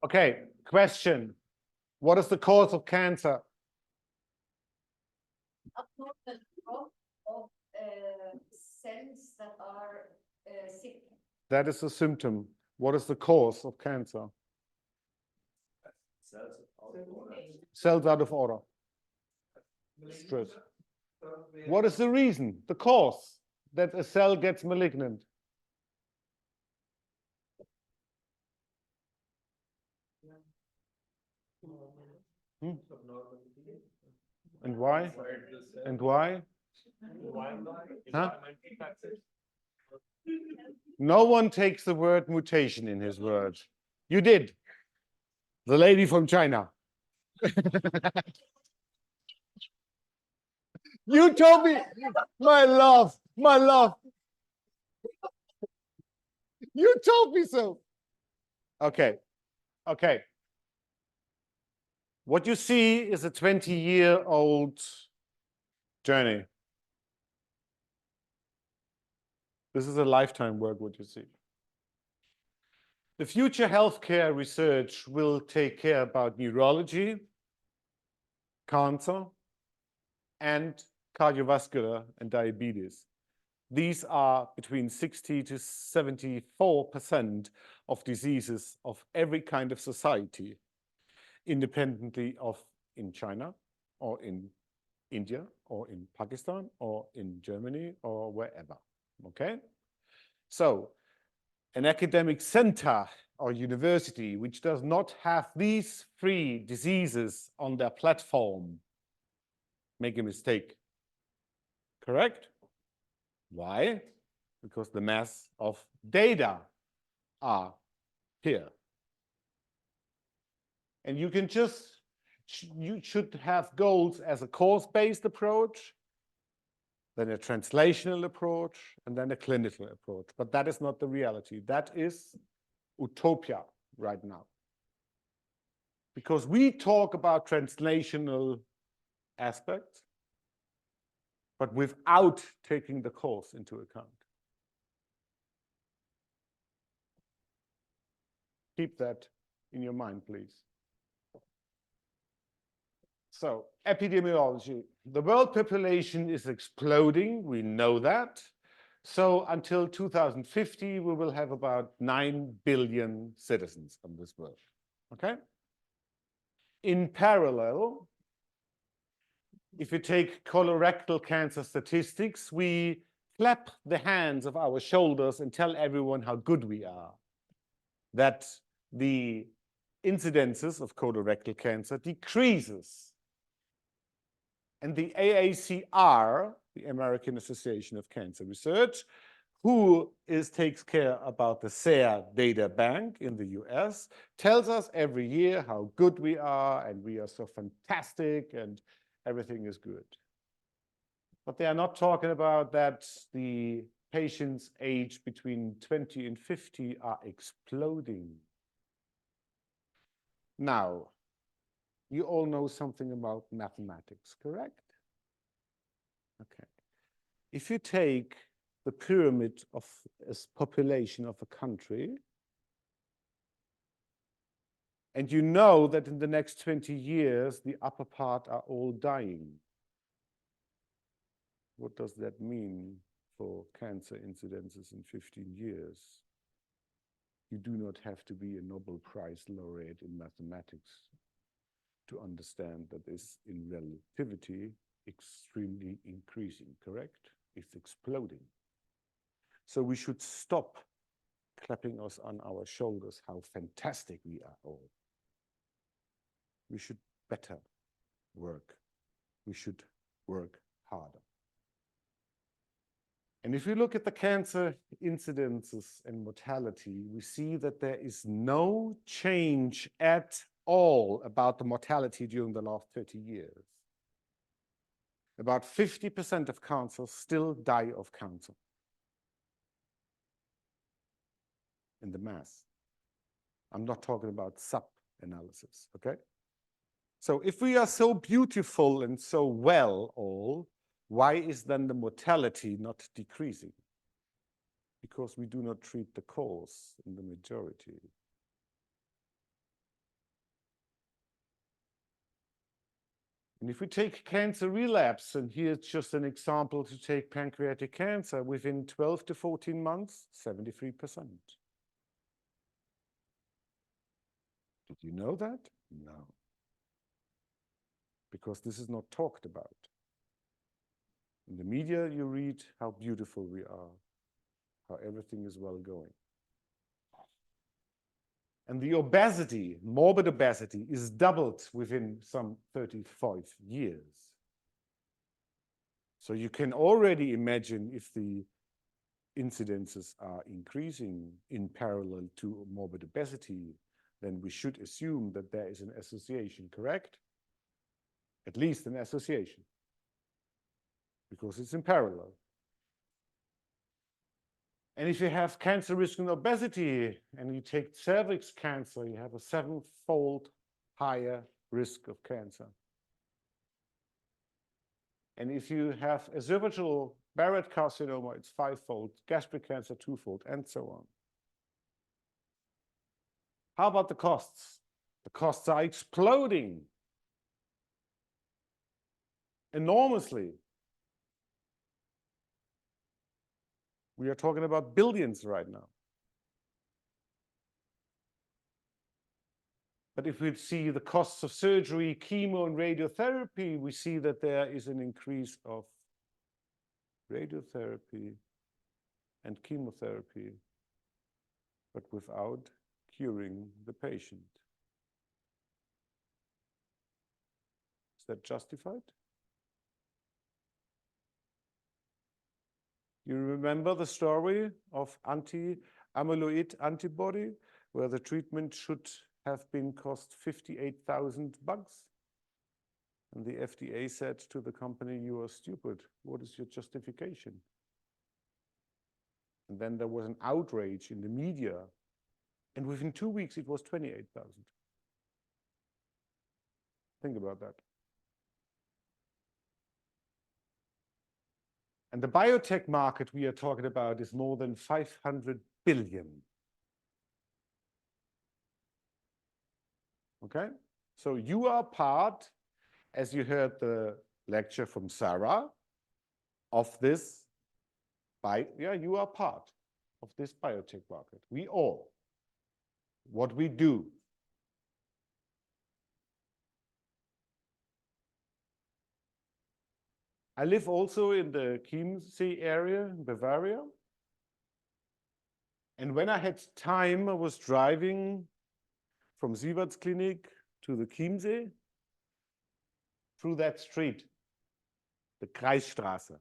Okay, question. What is the cause of cancer? Abnormal growth of cells that are sick. That is a symptom. What is the cause of cancer? Cells out of order. Stress. What is the reason, the cause that a cell gets malignant? Hmm? And why? And why? Huh? No one takes the word mutation in his word. You did. The lady from China. You told me, my love, my love. You told me so. Okay, okay. What you see is a 20-year-old journey. This is a lifetime work, what you see. The future healthcare research will take care about neurology, cancer, and cardiovascular and diabetes. These are between 60 to 74% of diseases of every kind of society, independently of in China or in India or in Pakistan or in Germany or wherever, okay? So an academic center or university which does not have these three diseases on their platform make a mistake, correct? Why? Because the mass of data are here. And you can just, you should have goals as a course-based approach, then a translational approach, and then a clinical approach. But that is not the reality. That is utopia right now. Because we talk about translational aspects, but without taking the course into account. Keep that in your mind, please. So, epidemiology. The world population is exploding, we know that. So until 2050, we will have about 9 billion citizens on this world, okay? In parallel, if you take colorectal cancer statistics, we clap the hands of our shoulders and tell everyone how good we are. That the incidences of colorectal cancer decreases. And the AACR, the American Association of Cancer Research, who takes care about the SARE data bank in the US, tells us every year how good we are and we are so fantastic and everything is good. But they are not talking about that the patients aged between 20 and 50 are exploding. Now, you all know something about mathematics, correct? Okay. If you take the pyramid of a population of a country, and you know that in the next 20 years, the upper part are all dying. What does that mean for cancer incidences in 15 years? You do not have to be a Nobel Prize laureate in mathematics to understand that this in relativity extremely increasing, correct? It's exploding. So we should stop clapping us on our shoulders how fantastic we are all. We should better work. We should work harder. And if we look at the cancer incidences and mortality, we see that there is no change at all about the mortality during the last 30 years. About 50% of cancers still die of cancer in the mass. I'm not talking about sub-analysis, okay? So if we are so beautiful and so well all, why is then the mortality not decreasing? Because we do not treat the cause in the majority. And if we take cancer relapse, and here's just an example to take pancreatic cancer, within 12 to 14 months, 73%. Did you know that? No. Because this is not talked about. In the media, you read how beautiful we are, how everything is well going. And the obesity, morbid obesity, is doubled within some 35 years. So you can already imagine if the incidences are increasing in parallel to morbid obesity, then we should assume that there is an association, correct? At least an association, because it's in parallel. And if you have cancer risk and obesity, and you take cervix cancer, you have a 7-fold higher risk of cancer. And if you have esophageal Barrett carcinoma, it's 5-fold, gastric cancer 2-fold, and so on. How about the costs? The costs are exploding enormously. We are talking about billions right now. But if we see the costs of surgery, chemo, and radiotherapy, we see that there is an increase of radiotherapy and chemotherapy, but without curing the patient. Is that justified? You remember the story of anti-amyloid antibody, where the treatment should have been cost $58,000? And the FDA said to the company, "You are stupid. What is your justification?" And then there was an outrage in the media, and within 2 weeks it was 28,000. Think about that. And the biotech market we are talking about is more than 500 billion. Okay? So you are part, as you heard the lecture from Sarah, of this, you are part of this biotech market. We all. What we do. I live also in the Chiemsee area in Bavaria. And when I had time, I was driving from Sievertsklinik to the Chiemsee through that street, the Kreisstraße.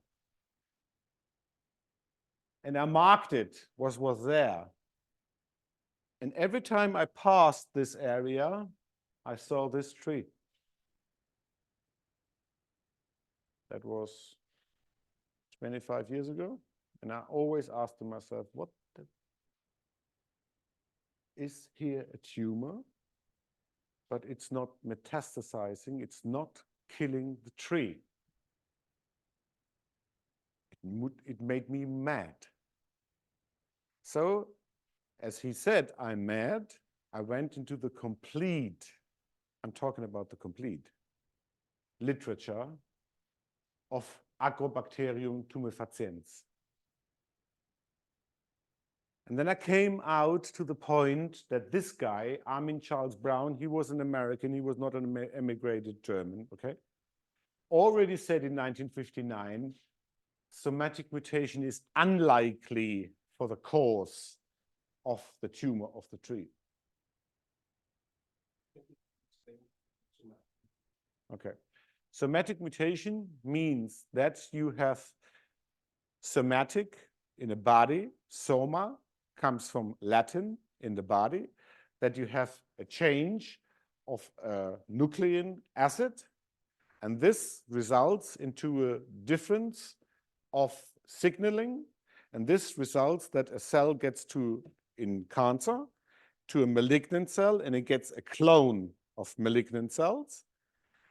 And I marked it, what was there. And every time I passed this area, I saw this tree. That was 25 years ago. And I always asked myself, is here a tumor? But it's not metastasizing, it's not killing the tree. It made me mad. So, as he said, I'm mad. I went into the complete, I'm talking about the complete literature of Agrobacterium tumefaciens. And then I came out to the point that this guy, Armin Charles Brown, he was an American, he was not an emigrated German, okay? Already said in 1959, somatic mutation is unlikely for the cause of the tumor of the tree. Okay. Somatic mutation means that you have somatic in a body, soma comes from Latin in the body, that you have a change of a nucleic acid, and this results into a difference of signaling, and this results that a cell gets to, in cancer, to a malignant cell, and it gets a clone of malignant cells,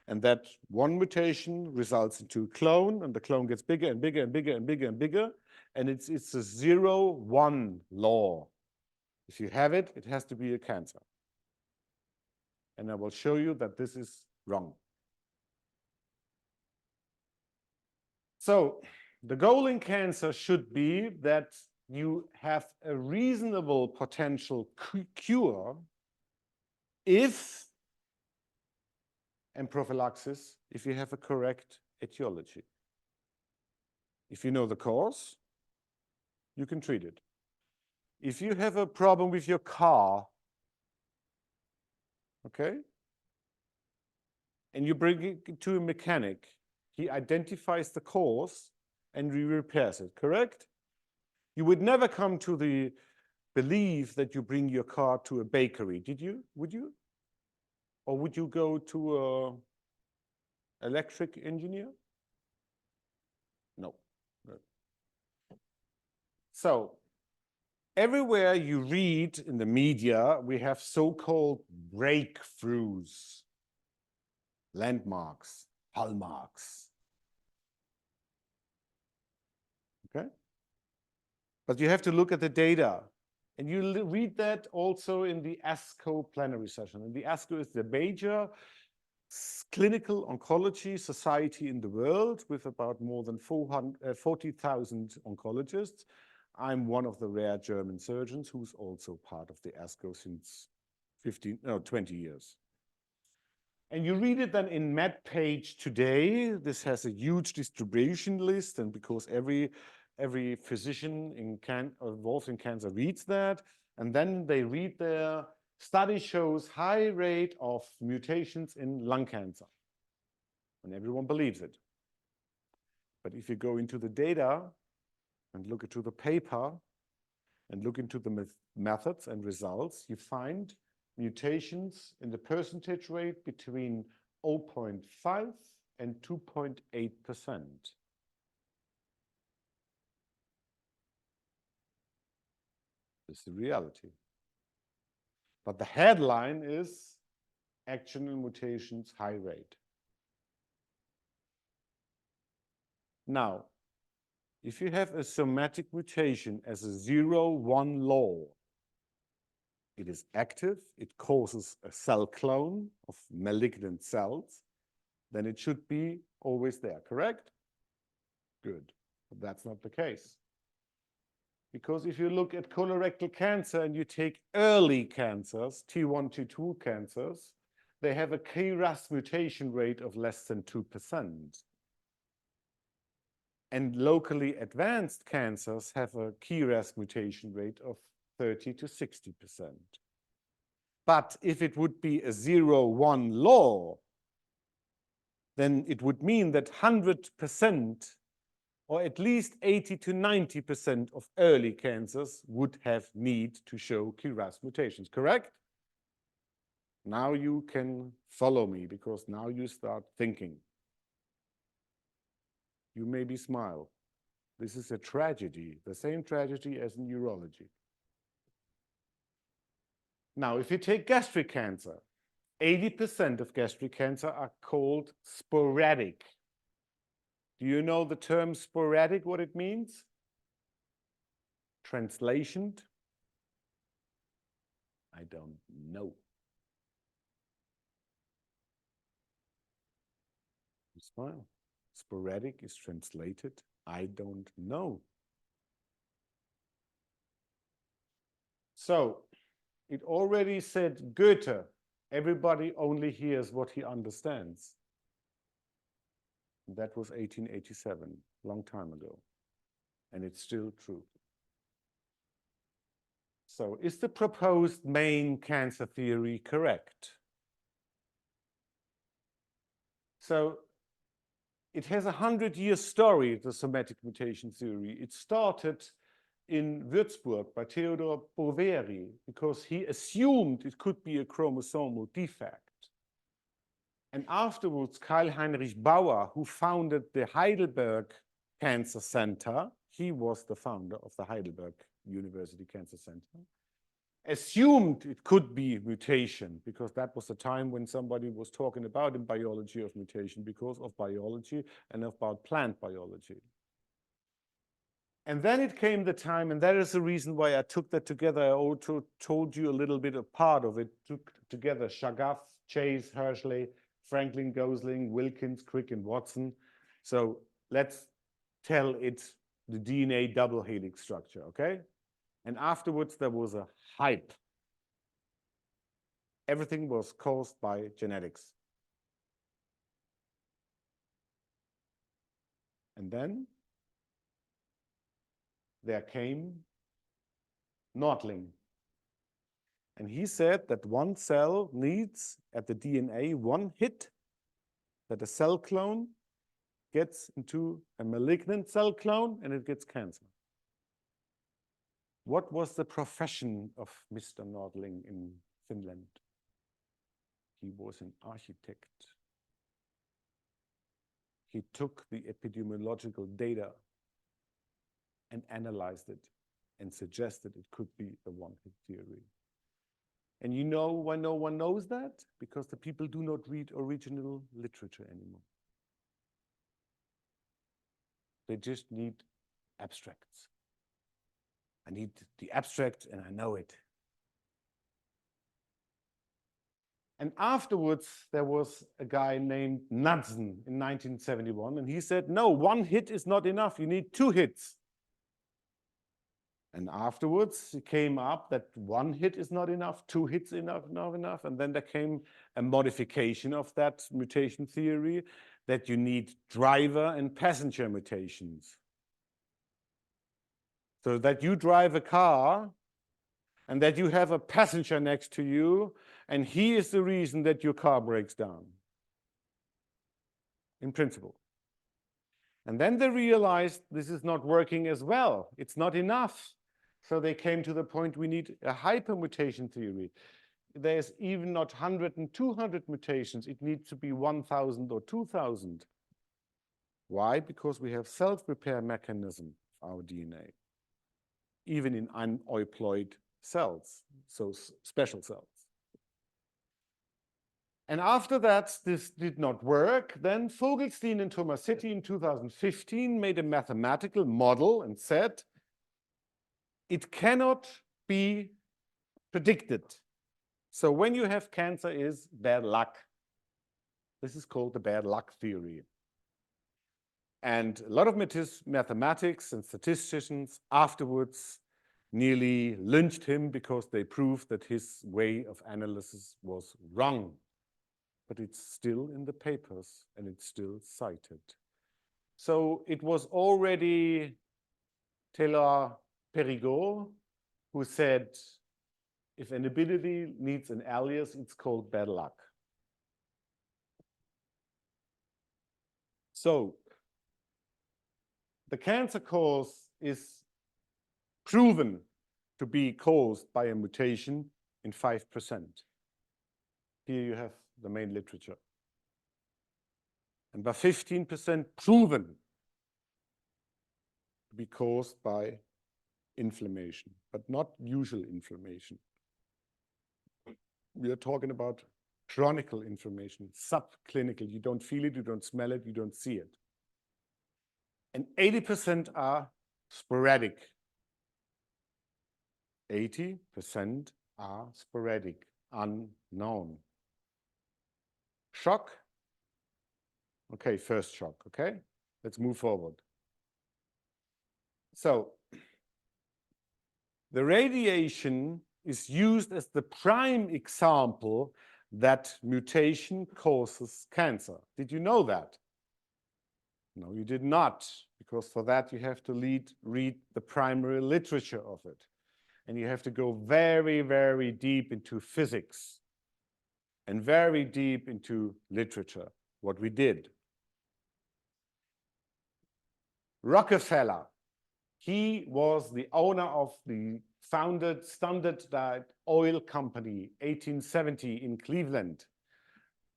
and that one mutation results into a clone, and the clone gets bigger and bigger and bigger and bigger and bigger, and it's a 0-1 law. If you have it, it has to be a cancer. And I will show you that this is wrong. So the goal in cancer should be that you have a reasonable potential cure if, and prophylaxis, if you have a correct etiology. If you know the cause, you can treat it. If you have a problem with your car, okay, and you bring it to a mechanic, he identifies the cause and he repairs it, correct? You would never come to the belief that you bring your car to a bakery, did you? Would you? Or would you go to an electric engineer? No. No. So everywhere you read in the media, we have so-called breakthroughs, landmarks, hallmarks. Okay? But you have to look at the data. And you read that also in the ASCO plenary session. And the ASCO is the major clinical oncology society in the world with about more than 40,000 oncologists. I'm one of the rare German surgeons who's also part of the ASCO since 20 years. And you read it then in MedPage Today. This has a huge distribution list, and because every physician involved in cancer reads that, and then they read their study shows high rate of mutations in lung cancer, and everyone believes it. But if you go into the data and look into the paper and look into the methods and results, you find mutations in the percentage rate between 0.5 and 2.8%. This is the reality. But the headline is actional mutations high rate. Now, if you have a somatic mutation as a 0-1 law, it is active, it causes a cell clone of malignant cells, then it should be always there, correct? Good, but that's not the case. Because if you look at colorectal cancer and you take early cancers, T1, T2 cancers, they have a KRAS mutation rate of less than 2%. And locally advanced cancers have a KRAS mutation rate of 30 to 60%. But if it would be a 0-1 law, then it would mean that 100% or at least 80 to 90% of early cancers would have need to show KRAS mutations, correct? Now you can follow me because now you start thinking. You maybe smile. This is a tragedy, the same tragedy as in urology. Now, if you take gastric cancer, 80% of gastric cancer are called sporadic. Do you know the term sporadic, what it means? Translation? I don't know. You smile. Sporadic is translated, I don't know. So, it already said Goethe, everybody only hears what he understands. That was 1887, long time ago. And it's still true. So is the proposed main cancer theory correct? So it has a 100-year story, the somatic mutation theory. It started in Würzburg by Theodor Boveri because he assumed it could be a chromosomal defect. And afterwards, Karl Heinrich Bauer, who founded the Heidelberg Cancer Center, he was the founder of the Heidelberg University Cancer Center, assumed it could be mutation because that was the time when somebody was talking about the biology of mutation because of biology and about plant biology. And then it came the time, and that is the reason why I took that together. I also told you a little bit of part of it, took together Chagaff, Chase, Hershey, Franklin, Gosling, Wilkins, Crick, and Watson. So let's tell it the DNA double helix structure, okay? And afterwards, there was a hype. Everything was caused by genetics. And then there came Nordling. And he said that one cell needs at the DNA one hit, that a cell clone gets into a malignant cell clone and it gets cancer. What was the profession of Mr. Nordling in Finland? He was an architect. He took the epidemiological data and analyzed it and suggested it could be a one-hit theory. And you know why no one knows that? Because the people do not read original literature anymore. They just need abstracts. I need the abstract and I know it. And afterwards, there was a guy named Knudsen in 1971, and he said, no, one hit is not enough, you need two hits. And afterwards, it came up that one hit is not enough, two hits enough, and then there came a modification of that mutation theory that you need driver and passenger mutations. So that you drive a car and that you have a passenger next to you, and he is the reason that your car breaks down, in principle. And then they realized this is not working as well. It's not enough. So they came to the point we need a hypermutation theory. There's even not 100 and 200 mutations. It needs to be 1,000 or 2,000. Why? Because we have self-repair mechanism of our DNA, even in aneuploid cells, so special cells. And after that, this did not work. Then Vogelstein and Tomasetti in 2015 made a mathematical model and said, it cannot be predicted. So when you have cancer is bad luck. This is called the bad luck theory. And a lot of mathematics and statisticians afterwards nearly lynched him because they proved that his way of analysis was wrong. But it's still in the papers and it's still cited. So it was already Taylor Perigot who said, if an ability needs an alias, it's called bad luck. So the cancer cause is proven to be caused by a mutation in 5%. Here you have the main literature. And by 15% proven to be caused by inflammation, but not usual inflammation. We are talking about chronic inflammation, subclinical. You don't feel it, you don't smell it, you don't see it. And 80% are sporadic. 80% are sporadic, unknown. Shock? Okay, first shock, okay? Let's move forward. So, the radiation is used as the prime example that mutation causes cancer. Did you know that? No, you did not, because for that you have to read the primary literature of it. And you have to go very, very deep into physics and very deep into literature, what we did. Rockefeller, he was the owner of the founded Standard Oil Company, 1870 in Cleveland.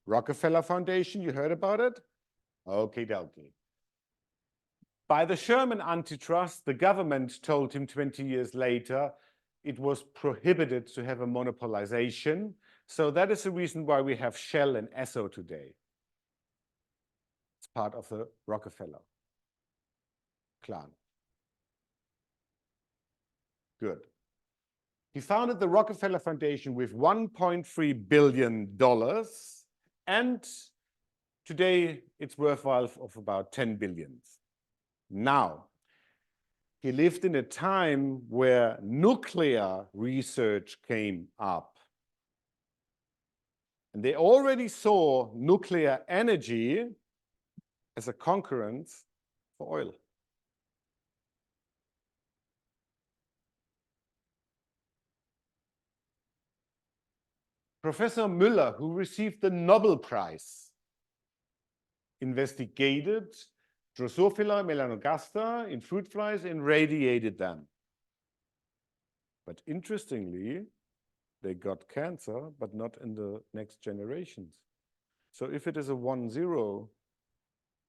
Rockefeller Foundation, you heard about it? Okie dokie. By the Sherman antitrust, the government told him 20 years later it was prohibited to have a monopolization. So that is the reason why we have Shell and Esso today. It's part of the Rockefeller clan. Good. He founded the Rockefeller Foundation with $1.3 billion, and today it's worthwhile of about 10 billion. Now, he lived in a time where nuclear research came up. And they already saw nuclear energy as a concurrence for oil. Professor Müller, who received the Nobel Prize, investigated Drosophila melanogaster in fruit flies and radiated them. But interestingly, they got cancer, but not in the next generations. So if it is a 1-0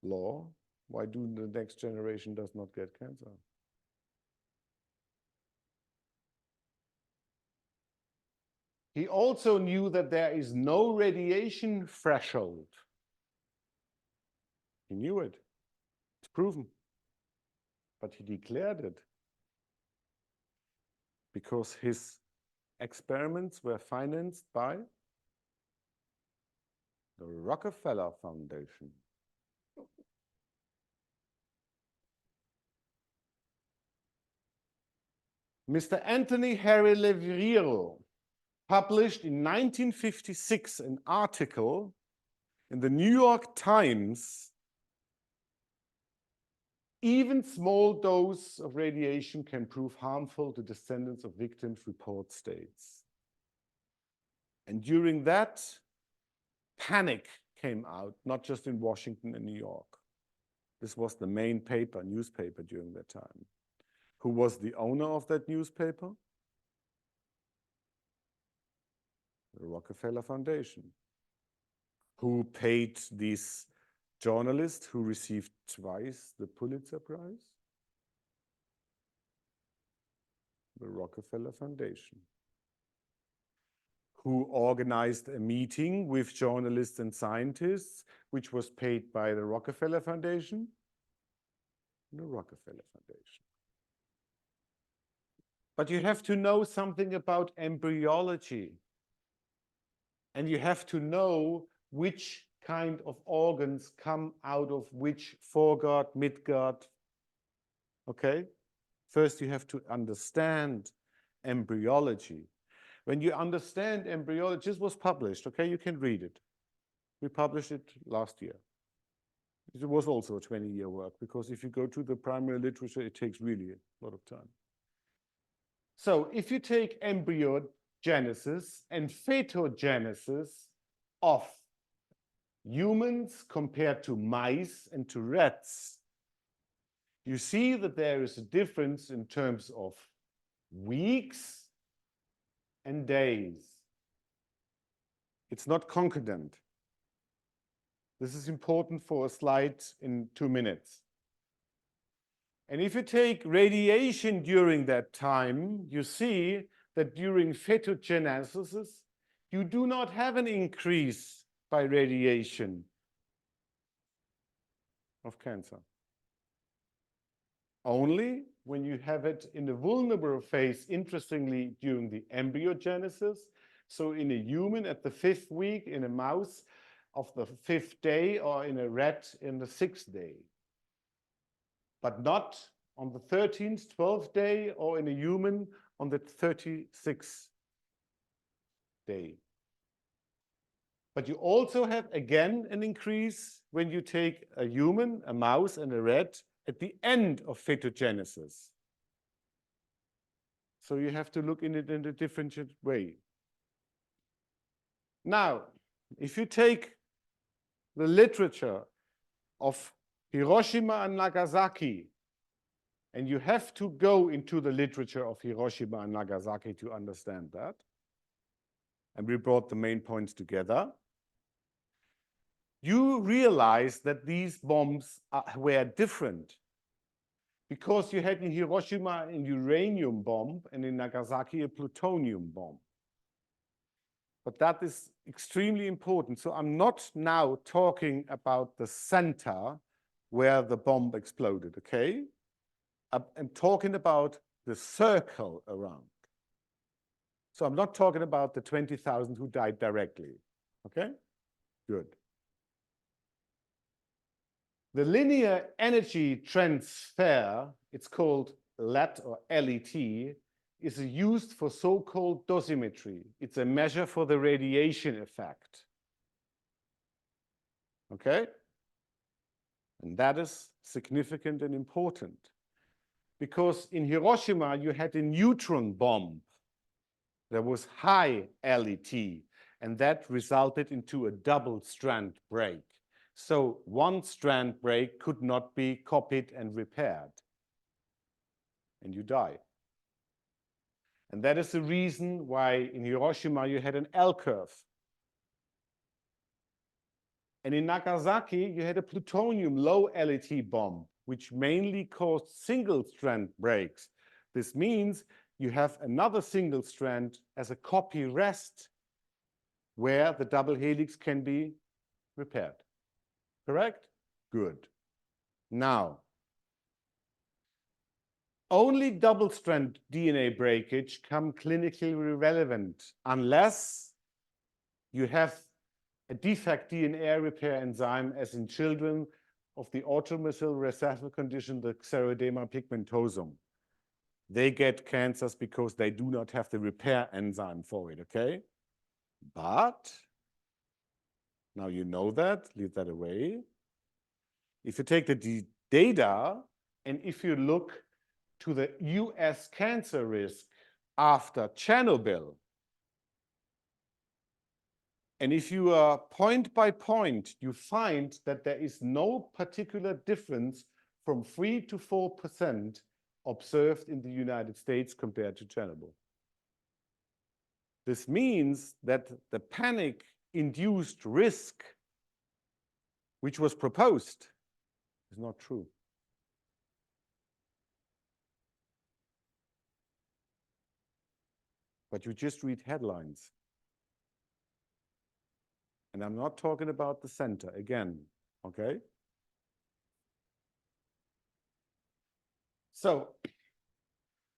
law, why do the next generation does not get cancer? He also knew that there is no radiation threshold. He knew it. It's proven. But he declared it because his experiments were financed by the Rockefeller Foundation. Mr. Anthony Harry Levriero published in 1956 an article in the New York Times. Even small dose of radiation can prove harmful to descendants of victims, report states. And during that, panic came out, not just in Washington and New York. This was the main newspaper during that time. Who was the owner of that newspaper? The Rockefeller Foundation. Who paid these journalists who received twice the Pulitzer Prize? The Rockefeller Foundation. Who organized a meeting with journalists and scientists, which was paid by the Rockefeller Foundation? The Rockefeller Foundation. But you have to know something about embryology. And you have to know which kind of organs come out of which foregut, midgut. Okay? First, you have to understand embryology. When you understand embryology, this was published, okay? You can read it. We published it last year. It was also a 20-year work, because if you go to the primary literature, it takes really a lot of time. So if you take embryogenesis and fetogenesis of humans compared to mice and to rats, you see that there is a difference in terms of weeks and days. It's not concordant. This is important for a slide in 2 minutes. And if you take radiation during that time, you see that during fetogenesis, you do not have an increase by radiation of cancer. Only when you have it in the vulnerable phase, interestingly, during the embryogenesis. So in a human at the 5th week, in a mouse of the 5th day, or in a rat in the 6th day. But not on the 13th, 12th day, or in a human on the 36th day. But you also have, again, an increase when you take a human, a mouse, and a rat at the end of fetogenesis. So you have to look in it in a different way. Now, if you take the literature of Hiroshima and Nagasaki, and you have to go into the literature of Hiroshima and Nagasaki to understand that, and we brought the main points together, you realize that these bombs were different, because you had in Hiroshima a uranium bomb and in Nagasaki a plutonium bomb. But that is extremely important. So I'm not now talking about the center where the bomb exploded, okay? I'm talking about the circle around. So I'm not talking about the 20,000 who died directly, okay? Good. The linear energy transfer, it's called LET or LET, is used for so-called dosimetry. It's a measure for the radiation effect. Okay? And that is significant and important. Because in Hiroshima, you had a neutron bomb. There was high LET, and that resulted into a double strand break. So one strand break could not be copied and repaired, and you die. And that is the reason why in Hiroshima you had an L curve. And in Nagasaki, you had a plutonium low LET bomb, which mainly caused single strand breaks. This means you have another single strand as a copy rest where the double helix can be repaired. Correct? Good. Now, only double-strand DNA breakage come clinically relevant unless you have a defect DNA repair enzyme, as in children of the autosomal recessive condition, the xeroderma pigmentosum. They get cancers because they do not have the repair enzyme for it, okay? But now you know that, leave that away. If you take the data and if you look to the US cancer risk after Chernobyl, and if you are point by point, you find that there is no particular difference from 3 to 4% observed in the United States compared to Chernobyl. This means that the panic-induced risk, which was proposed, is not true. But you just read headlines. And I'm not talking about the center again, okay? So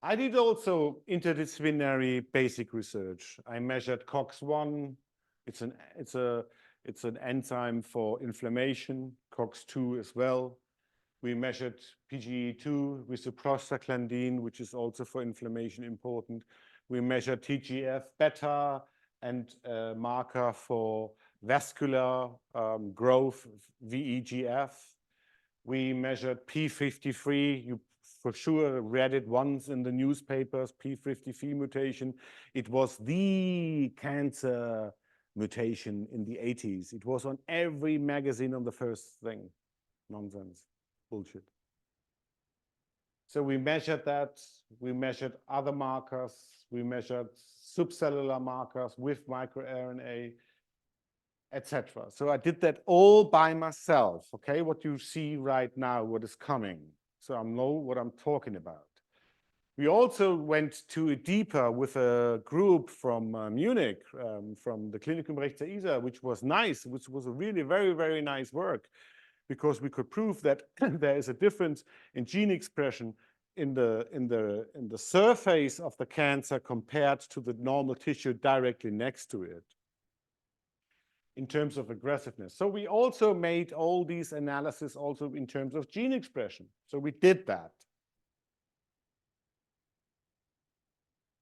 I did also interdisciplinary basic research. I measured COX-1. It's an enzyme for inflammation, COX-2 as well. We measured PGE2 with the prostaglandin, which is also for inflammation important. We measured TGF-beta and a marker for vascular growth, VEGF. We measured P53. You for sure read it once in the newspapers, P53 mutation. It was the cancer mutation in the 80s. It was on every magazine on the first thing. Nonsense, bullshit. So we measured that. We measured other markers. We measured subcellular markers with microRNA, etc. So I did that all by myself, okay? What you see right now, what is coming. So I know what I'm talking about. We also went to deeper with a group from Munich, from the Klinikum Rechter Isar, which was nice, which was a really very, very nice work, because we could prove that there is a difference in gene expression in the surface of the cancer compared to the normal tissue directly next to it in terms of aggressiveness. So we also made all these analyses also in terms of gene expression. So we did that.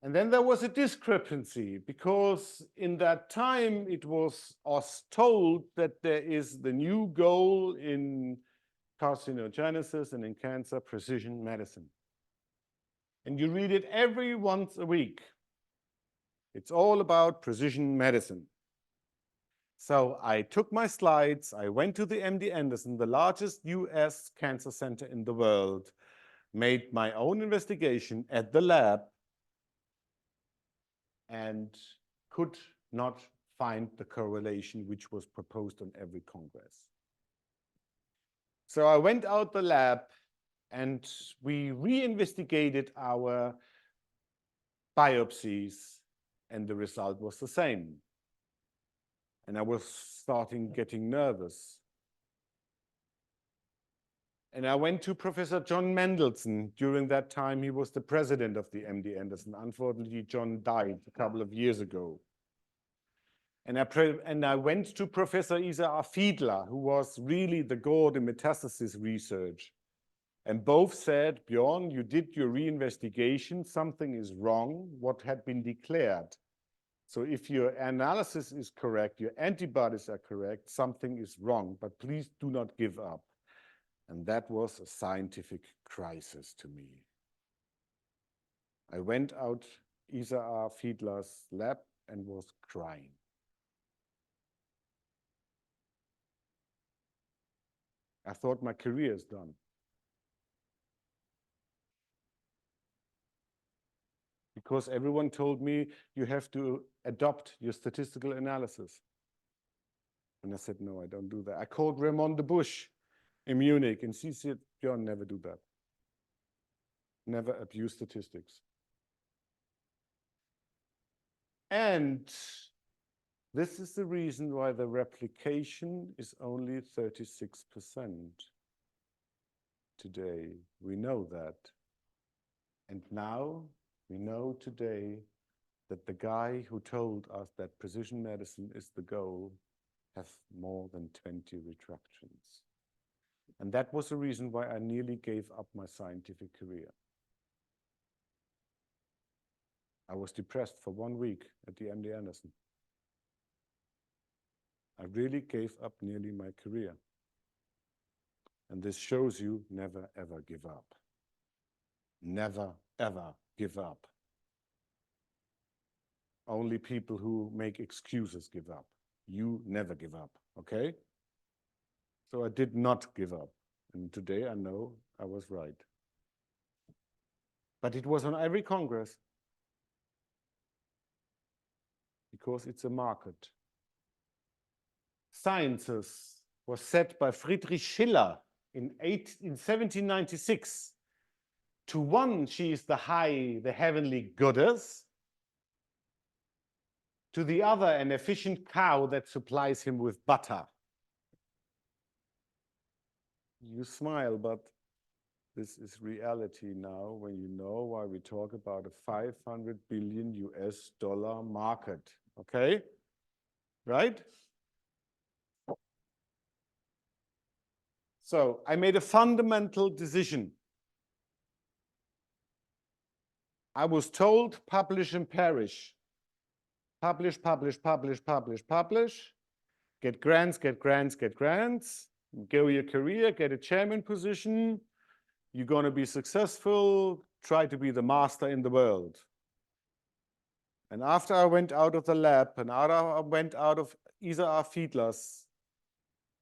And then there was a discrepancy, because in that time it was us told that there is the new goal in carcinogenesis and in cancer, precision medicine. And you read it every once a week. It's all about precision medicine. So I took my slides, I went to the MD Anderson, the largest US cancer center in the world, made my own investigation at the lab, and could not find the correlation which was proposed on every congress. So I went out the lab and we reinvestigated our biopsies, and the result was the same. And I was starting getting nervous. And I went to Professor John Mendelsohn. During that time, he was the president of the MD Anderson. Unfortunately, John died a couple of years ago. And I went to Professor Isaac Fiedler, who was really the god in metastasis research. And both said, Bjorn, you did your reinvestigation, something is wrong, what had been declared. So if your analysis is correct, your antibodies are correct, something is wrong, but please do not give up. And that was a scientific crisis to me. I went out Isaac Fiedler's lab and was crying. I thought my career is done. Because everyone told me you have to adopt your statistical analysis. And I said, no, I don't do that. I called Raymond de Bush in Munich, and she said, Bjorn, never do that. Never abuse statistics. And this is the reason why the replication is only 36% today. We know that. And now we know today that the guy who told us that precision medicine is the goal has more than 20 retractions. And that was the reason why I nearly gave up my scientific career. I was depressed for 1 week at the MD Anderson. I really gave up nearly my career. And this shows you never, ever give up. Never, ever give up. Only people who make excuses give up. You never give up, okay? So I did not give up. And today I know I was right. But it was on every Congress. Because it's a market. Sciences was set by Friedrich Schiller in 1796. To one, she is the high, the heavenly goddess. To the other, an efficient cow that supplies him with butter. You smile, but this is reality now when you know why we talk about a $500 billion US market, okay? Right? So I made a fundamental decision. I was told, publish and perish. Publish, publish, publish, publish, publish. Get grants, get grants, get grants. Go your career, get a chairman position. You're going to be successful. Try to be the master in the world. And after I went out of the lab and I went out of Isaac Fiedler's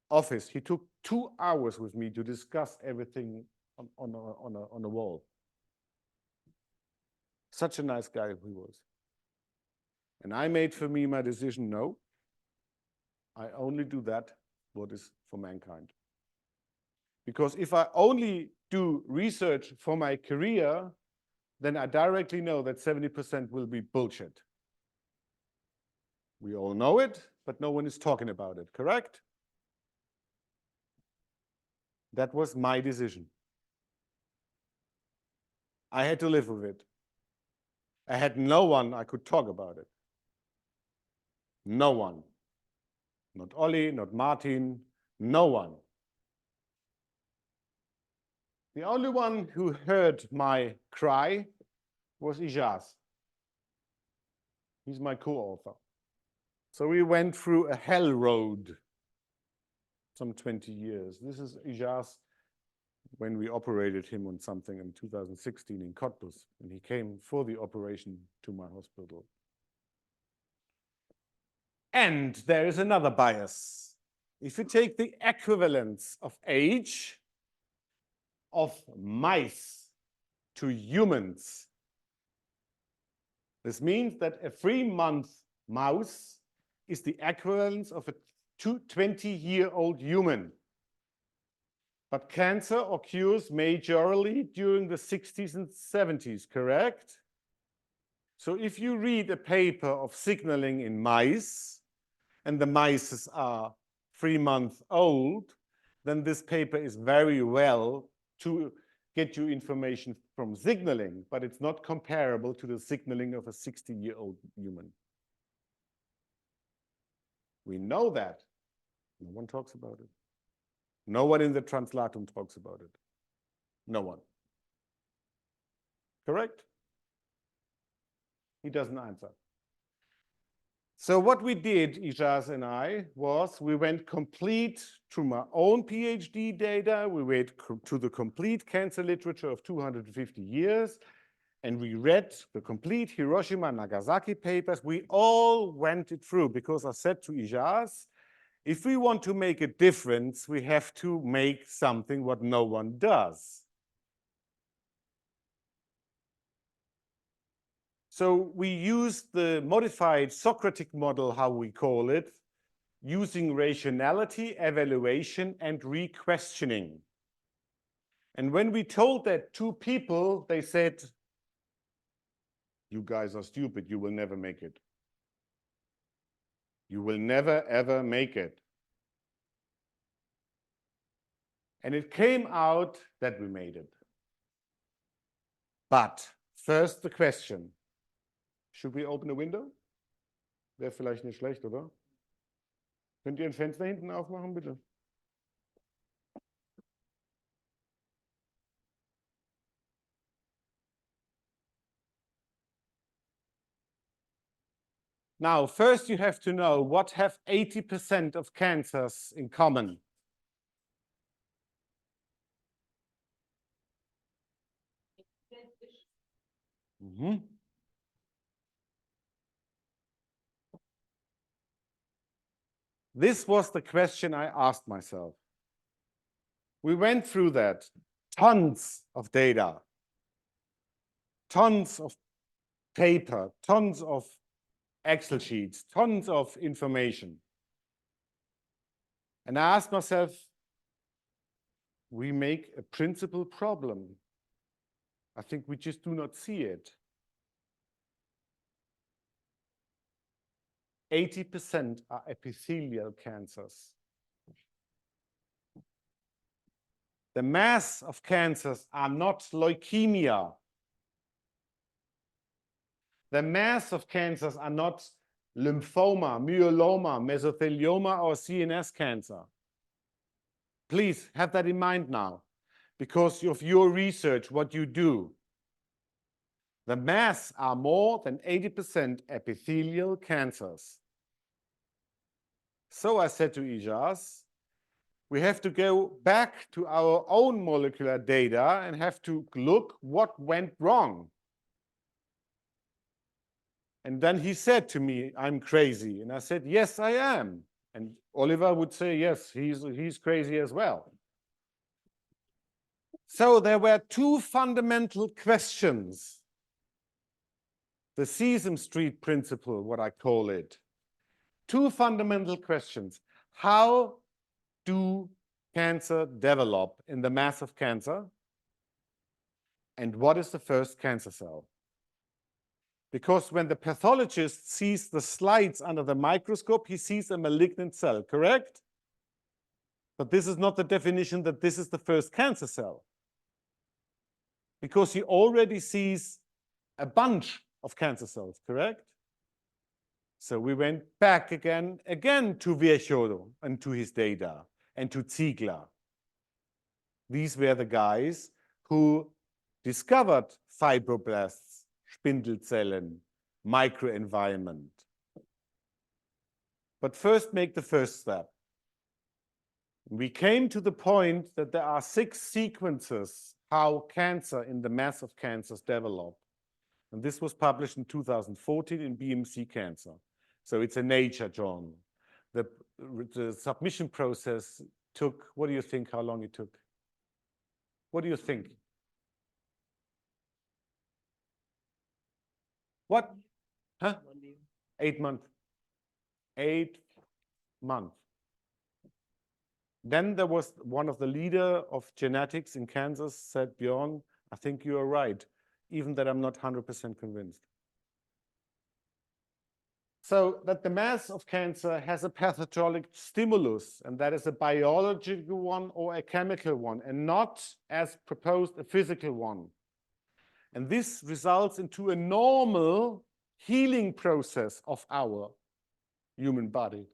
office, he took 2 hours with me to discuss everything on a wall. Such a nice guy he was. And I made for me my decision, no, I only do that what is for mankind. Because if I only do research for my career, then I directly know that 70% will be bullshit. We all know it, but no one is talking about it, correct? That was my decision. I had to live with it. I had no one I could talk about it. No one. Not Ollie, not Martin, no one. The only one who heard my cry was Ijaz. He's my co-author. So we went through a hell road, some 20 years. This is Ijaz when we operated him on something in 2016 in Cottbus, and he came for the operation to my hospital. And there is another bias. If you take the equivalence of age of mice to humans, this means that a 3-month mouse is the equivalence of a 20-year-old human. But cancer occurs majorly during the 60s and 70s, correct? So if you read a paper of signaling in mice, and the mice are 3 months old, then this paper is very well to get you information from signaling, but it's not comparable to the signaling of a 60-year-old human. We know that. No one talks about it. No one in the translatum talks about it. No one. Correct? He doesn't answer. So what we did, Ijaz and I, was we went complete through my own PhD data. We went to the complete cancer literature of 250 years, and we read the complete Hiroshima and Nagasaki papers. We all went it through because I said to Ijaz, if we want to make a difference, we have to make something what no one does. So we used the modified Socratic model, how we call it, using rationality, evaluation, and re-questioning. And when we told that to people, they said, you guys are stupid, you will never make it. You will never, ever make it. And it came out that we made it. But first the question. Should we open a window? Wäre vielleicht nicht schlecht, oder? Könnt ihr ein Fenster hinten aufmachen, bitte? Now, first you have to know what have 80% of cancers in common. Mm-hmm. This was the question I asked myself. We went through that, tons of data, tons of paper, tons of Excel sheets, tons of information. And I asked myself, we make a principal problem. I think we just do not see it. 80% are epithelial cancers. The mass of cancers are not leukemia. The mass of cancers are not lymphoma, myeloma, mesothelioma, or CNS cancer. Please have that in mind now, because of your research, what you do. The mass are more than 80% epithelial cancers. So I said to Ijaz, we have to go back to our own molecular data and have to look what went wrong. And then he said to me, I'm crazy. And I said, yes, I am. And Oliver would say, yes, he's crazy as well. So there were two fundamental questions. The Sesame Street principle, what I call it. Two fundamental questions. How do cancer develop in the mass of cancer? And what is the first cancer cell? Because when the pathologist sees the slides under the microscope, he sees a malignant cell, correct? But this is not the definition that this is the first cancer cell. Because he already sees a bunch of cancer cells, correct? So we went back again to Virchow and to his data and to Ziegler. These were the guys who discovered fibroblasts, Spindelzellen, microenvironment. But first make the first step. We came to the point that there are 6 sequences how cancer in the mass of cancers develop. And this was published in 2014 in BMC Cancer. So it's a Nature journal. The submission process took, what do you think, how long it took? What do you think? What? Huh? 8 months. 8 months. Then there was one of the leader of genetics in Kansas said, Bjorn, I think you are right, even that I'm not 100% convinced. So that the mass of cancer has a pathogenic stimulus, and that is a biological one or a chemical one, and not, as proposed, a physical one. And this results into a normal healing process of our human body.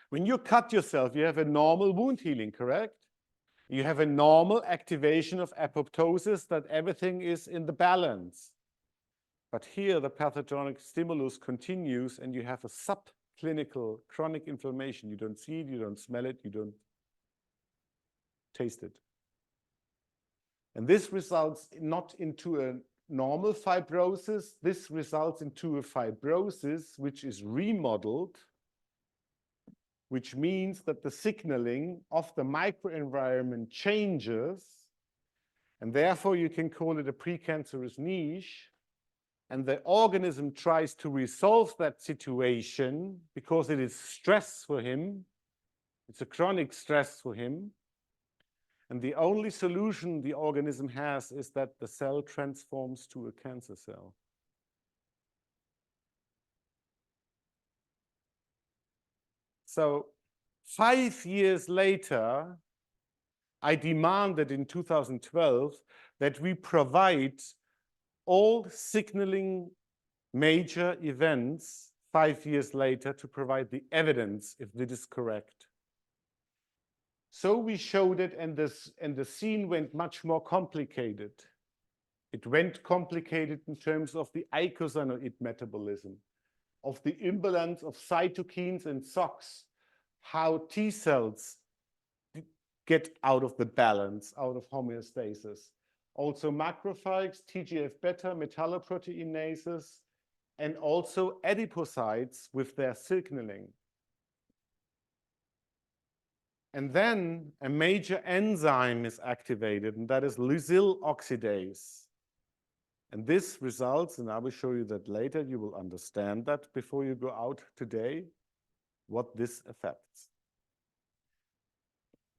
When you cut yourself, you have a normal wound healing, correct? You have a normal activation of apoptosis, that everything is in the balance. But here the pathogenic stimulus continues and you have a subclinical chronic inflammation. You don't see it, you don't smell it, you don't taste it. And this results not into a normal fibrosis. This results into a fibrosis which is remodeled, which means that the signaling of the microenvironment changes, and therefore you can call it a precancerous niche. And the organism tries to resolve that situation because it is stress for him. It's a chronic stress for him. And the only solution the organism has is that the cell transforms to a cancer cell. So 5 years later, I demanded in 2012 that we provide all signaling major events 5 years later to provide the evidence if this is correct. So we showed it, and the scene went much more complicated. It went complicated in terms of the eicosanoid metabolism, of the imbalance of cytokines and SOX, how T cells get out of the balance, out of homeostasis. Also macrophages, TGF-beta, metalloproteinases, and also adipocytes with their signaling. And then a major enzyme is activated, and that is lysyl oxidase. And this results, and I will show you that later, you will understand that before you go out today, what this affects.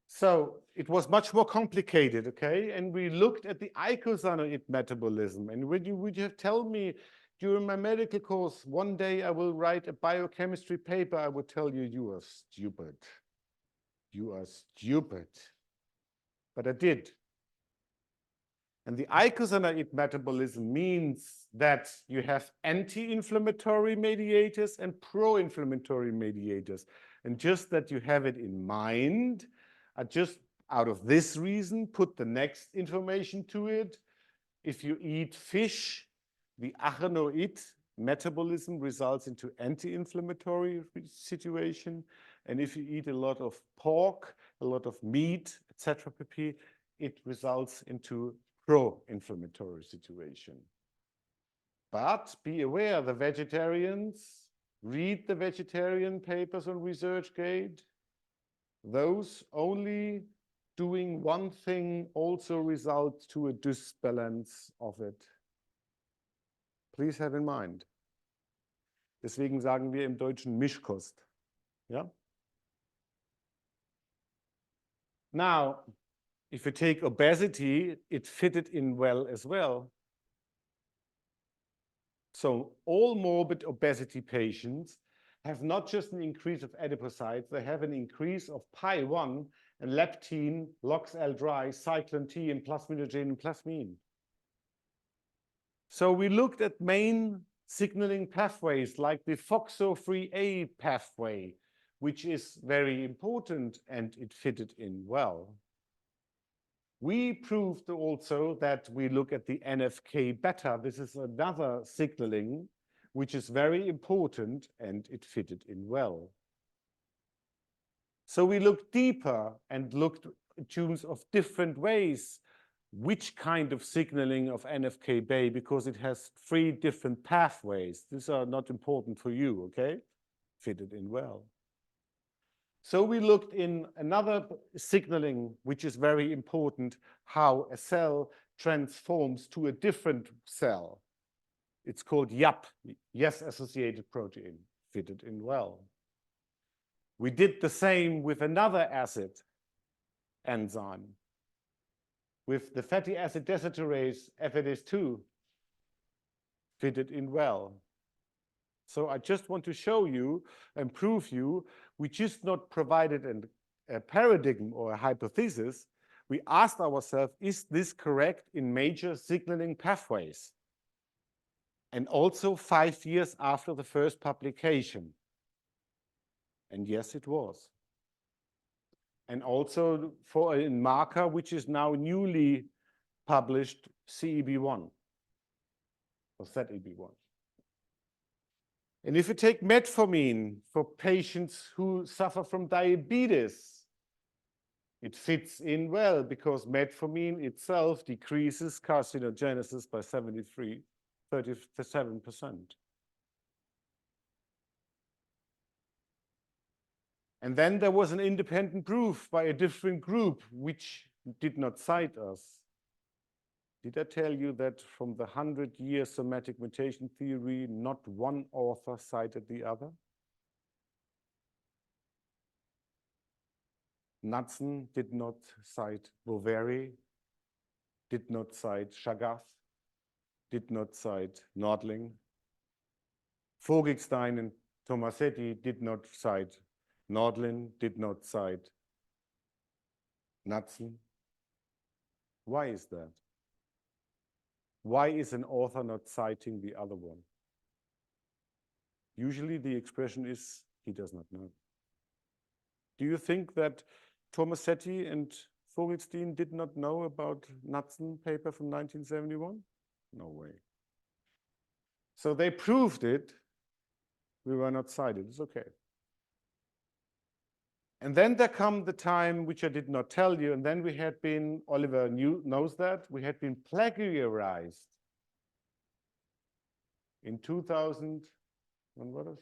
So it was much more complicated, okay? And we looked at the eicosanoid metabolism. And would you tell me during my medical course, one day I will write a biochemistry paper, I would tell you, you are stupid. You are stupid. But I did. And the eicosanoid metabolism means that you have anti-inflammatory mediators and pro-inflammatory mediators. And just that you have it in mind, I just, out of this reason, put the next information to it. If you eat fish, the achenoid metabolism results into anti-inflammatory situation. And if you eat a lot of pork, a lot of meat, etc., pp., it results into pro-inflammatory situation. But be aware, the vegetarians, read the vegetarian papers on ResearchGate. Those only doing one thing also result to a disbalance of it. Please have in mind. Deswegen sagen wir im Deutschen Mischkost. Yeah? Now, if you take obesity, it fitted in well as well. So all morbid obesity patients have not just an increase of adipocytes, they have an increase of PI1 and leptin, LOX-L-dry, cyclin T, and plasminogen and plasmin. So we looked at main signaling pathways like the FOXO3A pathway, which is very important, and it fitted in well. We proved also that we look at the NFK beta. This is another signaling which is very important, and it fitted in well. So we looked deeper and looked in terms of different ways, which kind of signaling of NFK-beta, because it has 3 different pathways. These are not important for you, okay? Fitted in well. So we looked in another signaling, which is very important, how a cell transforms to a different cell. It's called YAP, yes-associated protein, fitted in well. We did the same with another acid enzyme, with the fatty acid desaturase FADase2, fitted in well. So I just want to show you and prove you, we just not provided a paradigm or a hypothesis. We asked ourselves, is this correct in major signaling pathways? And also 5 years after the first publication. And yes, it was. And also for a marker which is now newly published, CEB1 or ZEB1. And if you take metformin for patients who suffer from diabetes, it fits in well because metformin itself decreases carcinogenesis by 37%. And then there was an independent proof by a different group which did not cite us. Did I tell you that from the 100-year somatic mutation theory, not one author cited the other? Knudsen did not cite Boveri, did not cite Chagath, did not cite Nordling. Vogelstein and Tomasetti did not cite Nordlin, did not cite Knudsen. Why is that? Why is an author not citing the other one? Usually the expression is, he does not know. Do you think that Tomasetti and Vogelstein did not know about Knudsen paper from 1971? No way. So they proved it. We were not cited. It's okay. And then there come the time which I did not tell you, and then we had been, Oliver knows that, we had been plagiarized in 2000, when was it?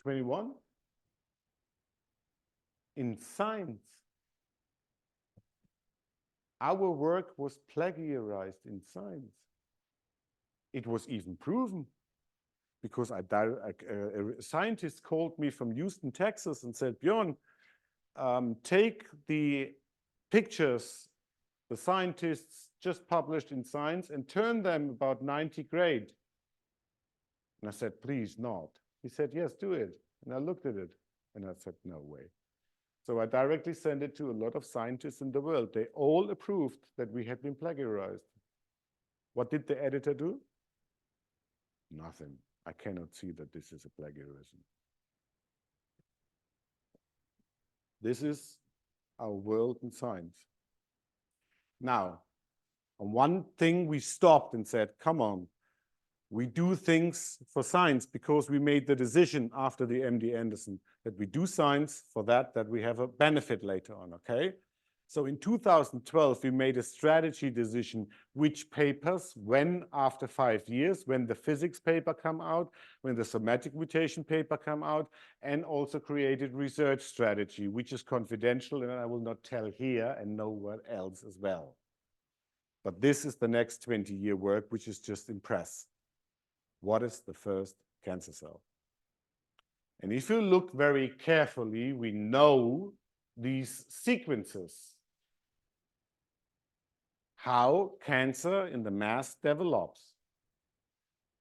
21? In Science. Our work was plagiarized in Science. It was even proven because a scientist called me from Houston, Texas and said, Björn, take the pictures the scientists just published in Science and turn them about 90 grade. And I said, please not. He said, yes, do it. And I looked at it and I said, no way. So I directly sent it to a lot of scientists in the world. They all approved that we had been plagiarized. What did the editor do? Nothing. I cannot see that this is a plagiarism. This is our world in science. Now, on one thing we stopped and said, come on, we do things for science because we made the decision after the MD Anderson that we do science for that we have a benefit later on, okay? So in 2012, we made a strategy decision which papers, when after 5 years, when the physics paper come out, when the somatic mutation paper come out, and also created research strategy, which is confidential and I will not tell here and nowhere else as well. But this is the next 20-year work, which is just in press. What is the first cancer cell? And if you look very carefully, we know these sequences, how cancer in the mass develops.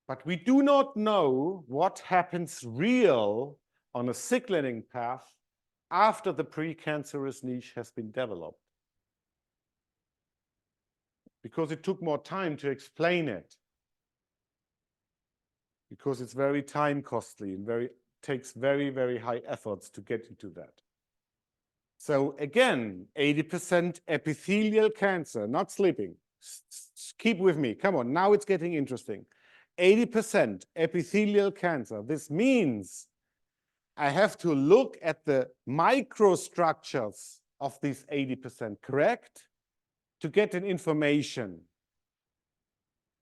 But we do not know what happens real on a signaling path after the precancerous niche has been developed. Because it took more time to explain it. Because it's very time costly and takes very, very high efforts to get into that. So again, 80% epithelial cancer, not sleeping. Keep with me, come on, now it's getting interesting. 80% epithelial cancer. This means I have to look at the microstructures of these 80%, correct? To get an information.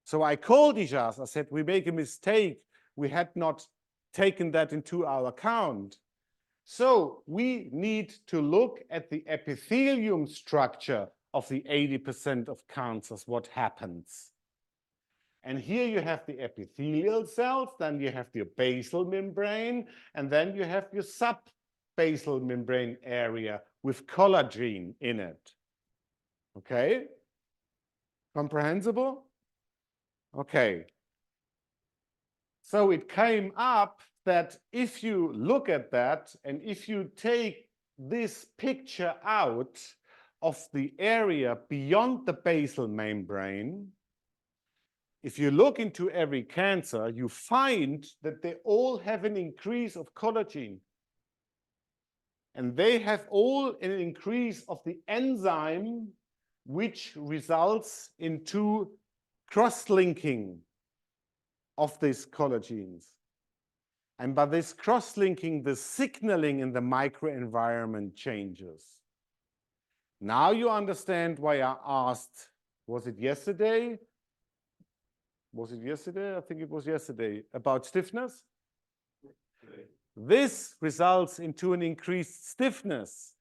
So I called Ijas, I said, we make a mistake. We had not taken that into our account. So we need to look at the epithelium structure of the 80% of cancers, what happens. And here you have the epithelial cells, then you have your basal membrane, and then you have your subbasal membrane area with collagen in it. Okay? Comprehensible? Okay. So it came up that if you look at that and if you take this picture out of the area beyond the basal membrane, if you look into every cancer, you find that they all have an increase of collagen. And they have all an increase of the enzyme, which results into cross-linking of these collagens. And by this cross-linking, the signaling in the microenvironment changes. Now you understand why I asked, was it yesterday? Was it yesterday? I think it was yesterday, about stiffness. This results into an increased stiffness.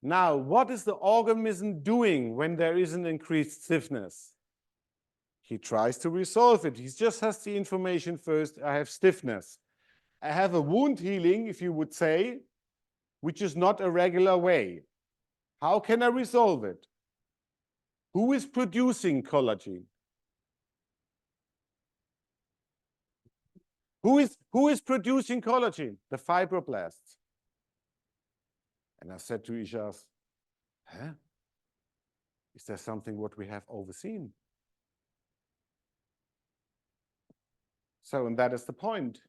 Now, what is the organism doing when there is an increased stiffness? He tries to resolve it. He just has the information first. I have stiffness. I have a wound healing, if you would say, which is not a regular way. How can I resolve it? Who is producing collagen? Who is producing collagen? The fibroblasts. And I said to Ijaz, huh? Is there something what we have overseen? So, and that is the point.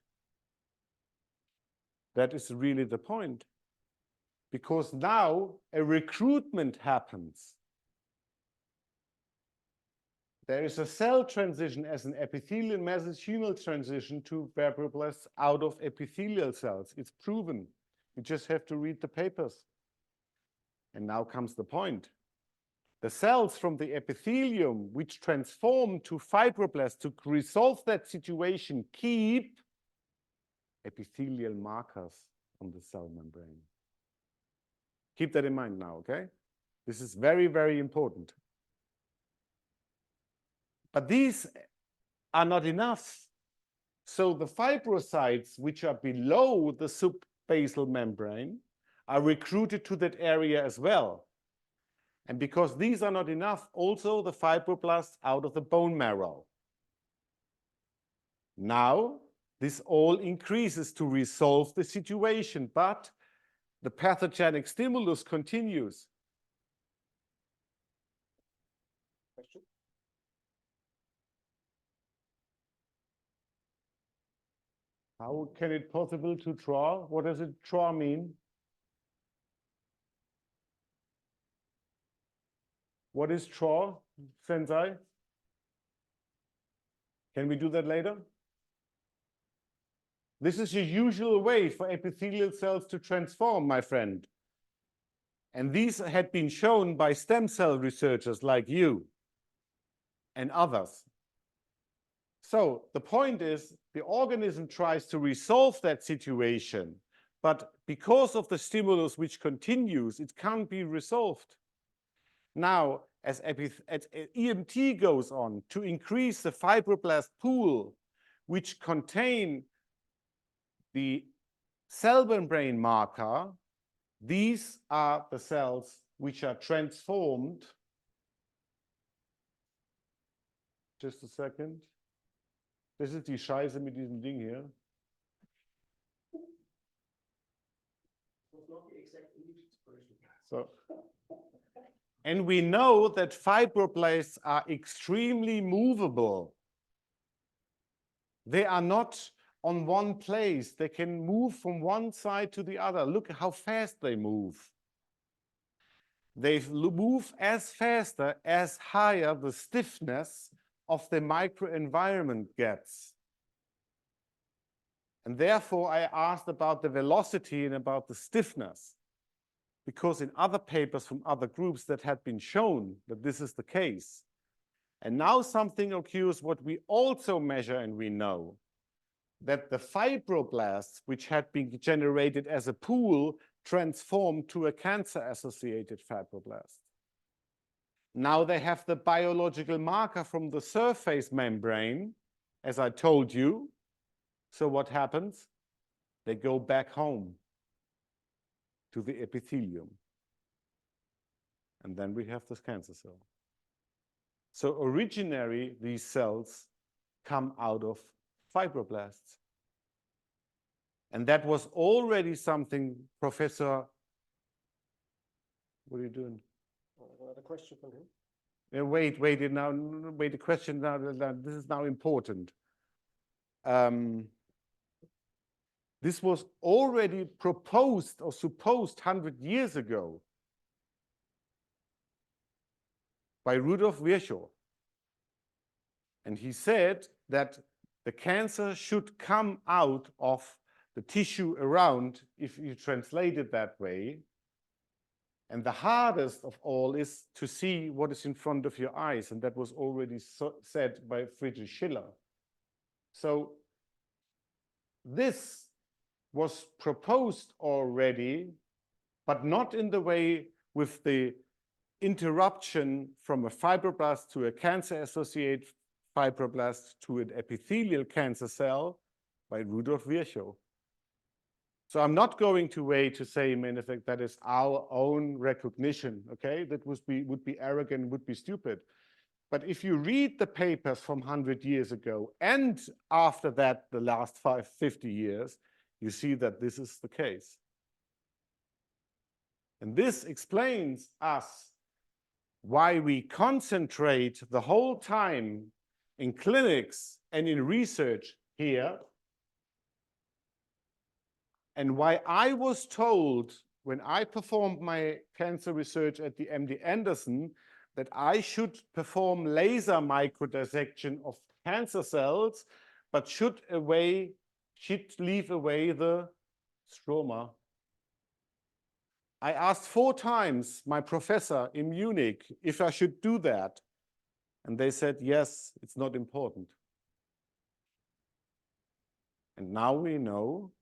That is really the point. Because now a recruitment happens. There is a cell transition as an epithelial mesenchymal transition to fibroblasts out of epithelial cells. It's proven. You just have to read the papers. And now comes the point. The cells from the epithelium, which transform to fibroblasts to resolve that situation, keep epithelial markers on the cell membrane. Keep that in mind now, okay? This is very, very important. But these are not enough. So the fibrocytes, which are below the subbasal membrane, are recruited to that area as well. And because these are not enough, also the fibroblasts out of the bone marrow. Now, this all increases to resolve the situation, but the pathogenic stimulus continues. Question? How can it possible to draw? What does it draw mean? What is draw, Sensei? Can we do that later? This is the usual way for epithelial cells to transform, my friend. And these had been shown by stem cell researchers like you and others. So the point is, the organism tries to resolve that situation, but because of the stimulus which continues, it can't be resolved. Now, as EMT goes on to increase the fibroblast pool, which contain the cell membrane marker, these are the cells which are transformed. Just a second. Das ist die Scheiße mit diesem Ding hier. So. And we know that fibroblasts are extremely movable. They are not on one place. They can move from one side to the other. Look how fast they move. They move as faster as higher the stiffness of the microenvironment gets. And therefore, I asked about the velocity and about the stiffness, because in other papers from other groups that had been shown that this is the case. And now something occurs what we also measure and we know, that the fibroblasts, which had been generated as a pool, transformed to a cancer-associated fibroblast. Now they have the biological marker from the surface membrane, as I told you. So what happens? They go back home to the epithelium. And then we have this cancer cell. So originally, these cells come out of fibroblasts. And that was already something Professor, what are you doing? Another question from him. Wait, the question now, this is now important. This was already proposed or supposed 100 years ago by Rudolf Virchow. And he said that the cancer should come out of the tissue around, if you translate it that way. And the hardest of all is to see what is in front of your eyes. And that was already said by Friedrich Schiller. So this was proposed already, but not in the way with the interruption from a fibroblast to a cancer-associated fibroblast to an epithelial cancer cell by Rudolf Virchow. So I'm not going to wait to say, in effect, that is our own recognition, okay? That would be arrogant, would be stupid. But if you read the papers from 100 years ago, and after that, the last 50 years, you see that this is the case. And this explains us why we concentrate the whole time in clinics and in research here, and why I was told when I performed my cancer research at the MD Anderson that I should perform laser microdissection of cancer cells, but should leave away the stroma. I asked 4 times my professor in Munich if I should do that. And they said, yes, it's not important. And now we know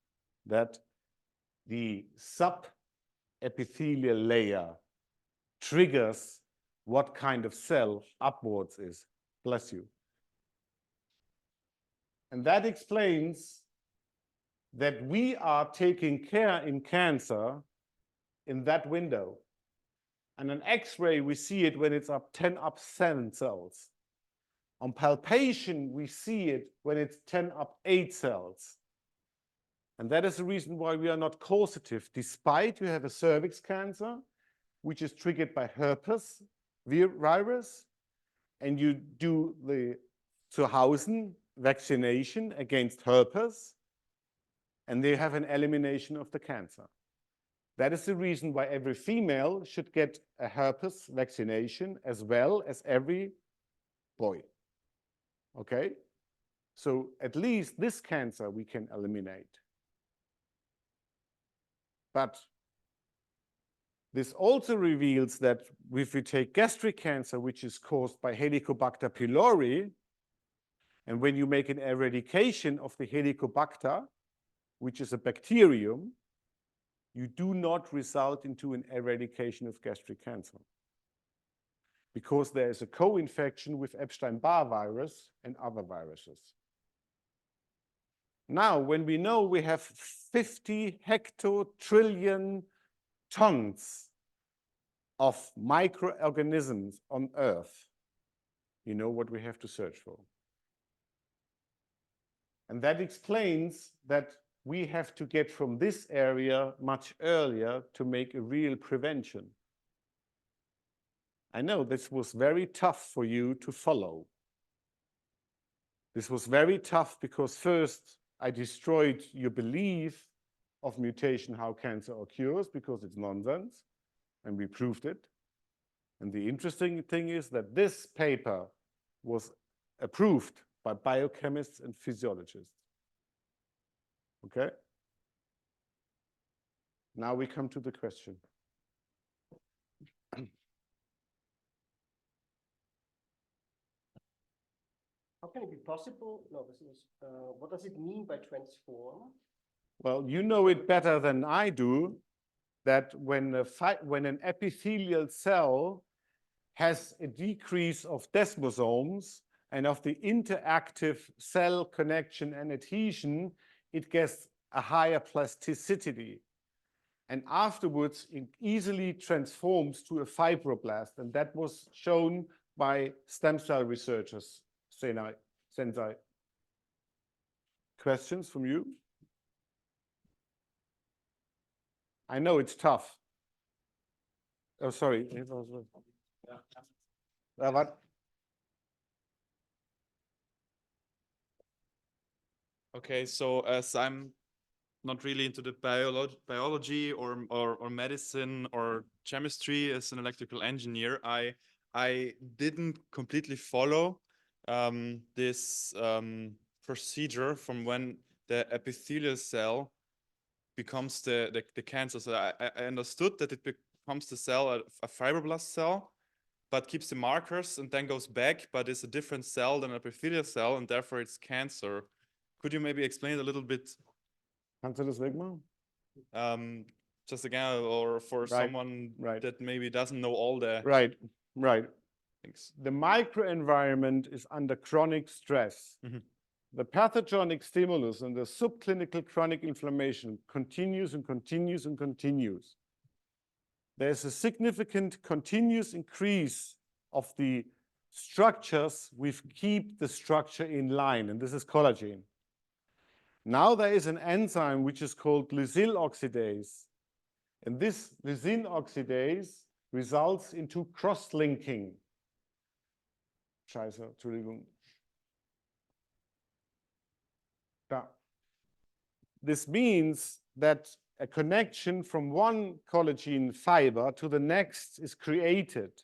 that the sub-epithelial layer triggers what kind of cell upwards is. Bless you. And that explains that we are taking care in cancer in that window. And on X-ray, we see it when it's up 10 up 7 cells. On palpation, we see it when it's 10 up 8 cells. And that is the reason why we are not causative, despite you have a cervix cancer, which is triggered by herpes virus, and you do the Zuhausen vaccination against herpes, and they have an elimination of the cancer. That is the reason why every female should get a herpes vaccination as well as every boy. Okay? So at least this cancer we can eliminate. But this also reveals that if we take gastric cancer, which is caused by Helicobacter pylori, and when you make an eradication of the Helicobacter, which is a bacterium, you do not result into an eradication of gastric cancer, because there is a co-infection with Epstein-Barr virus and other viruses. Now, when we know we have 50 hectotrillion tons of microorganisms on Earth, you know what we have to search for. And that explains that we have to get from this area much earlier to make a real prevention. I know this was very tough for you to follow. This was very tough because first I destroyed your belief of mutation, how cancer occurs, because it's nonsense, and we proved it. And the interesting thing is that this paper was approved by biochemists and physiologists. Okay? Now we come to the question. How can it be possible? No, this is, what does it mean by transform? Well, you know it better than I do, that when an epithelial cell has a decrease of desmosomes and of the interactive cell connection and adhesion, it gets a higher plasticity. And afterwards, it easily transforms to a fibroblast. And that was shown by stem cell researchers. Sensei. Questions from you? I know it's tough. Oh, sorry. What? Okay, so as I'm not really into the biology or medicine or chemistry as an electrical engineer, I didn't completely follow this procedure from when the epithelial cell becomes the cancer. So I understood that it becomes the cell, a fibroblast cell, but keeps the markers and then goes back, but it's a different cell than an epithelial cell, and therefore it's cancer. Could you maybe explain it a little bit, Kannst du das wegmachen? just again, or for someone right. that maybe doesn't know all the Right. things? The microenvironment is under chronic stress. Mhm. The pathogenic stimulus and the subclinical chronic inflammation continues and continues and continues. There's a significant continuous increase of the structures which keep the structure in line, and this is collagen. Now there is an enzyme which is called lysyl oxidase, and this lysyl oxidase results into cross-linking. Scheiße, Entschuldigung. Da. This means that a connection from one collagen fiber to the next is created.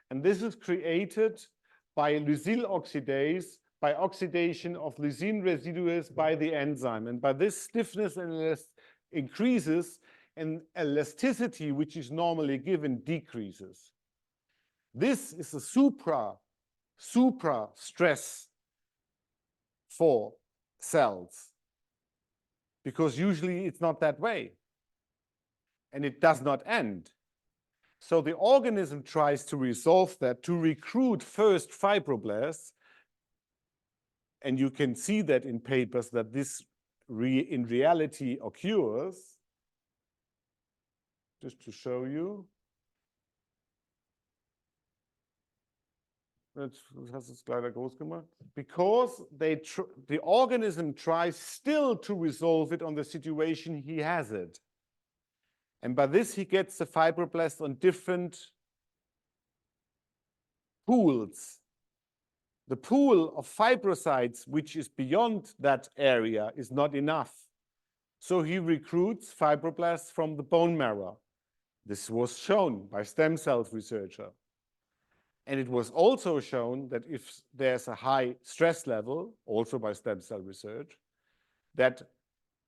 And this is created by lysyl oxidase, by oxidation of lysine residues by the enzyme. And by this, stiffness and increases, and elasticity, which is normally given, decreases. This is a supra stress for cells, because usually it's not that way, and it does not end. So the organism tries to resolve that, to recruit first fibroblasts, and you can see that in papers that this in reality occurs. Just to show you. Das hast du es leider groß gemacht. Because the organism tries still to resolve it on the situation he has it. And by this, he gets the fibroblast on different pools. The pool of fibrocytes, which is beyond that area, is not enough. So he recruits fibroblasts from the bone marrow. This was shown by stem cell researcher. And it was also shown that if there's a high stress level, also by stem cell research, that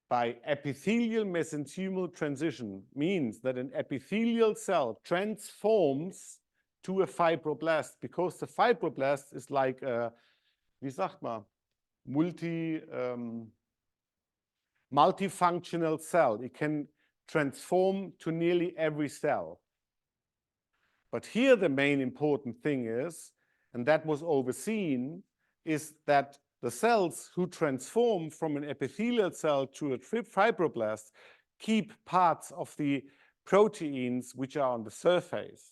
by epithelial mesenchymal transition means that an epithelial cell transforms to a fibroblast, because the fibroblast is like a, wie sagt man, multifunctional cell. It can transform to nearly every cell. But here the main important thing is, and that was overseen, is that the cells who transform from an epithelial cell to a fibroblast keep parts of the proteins which are on the surface,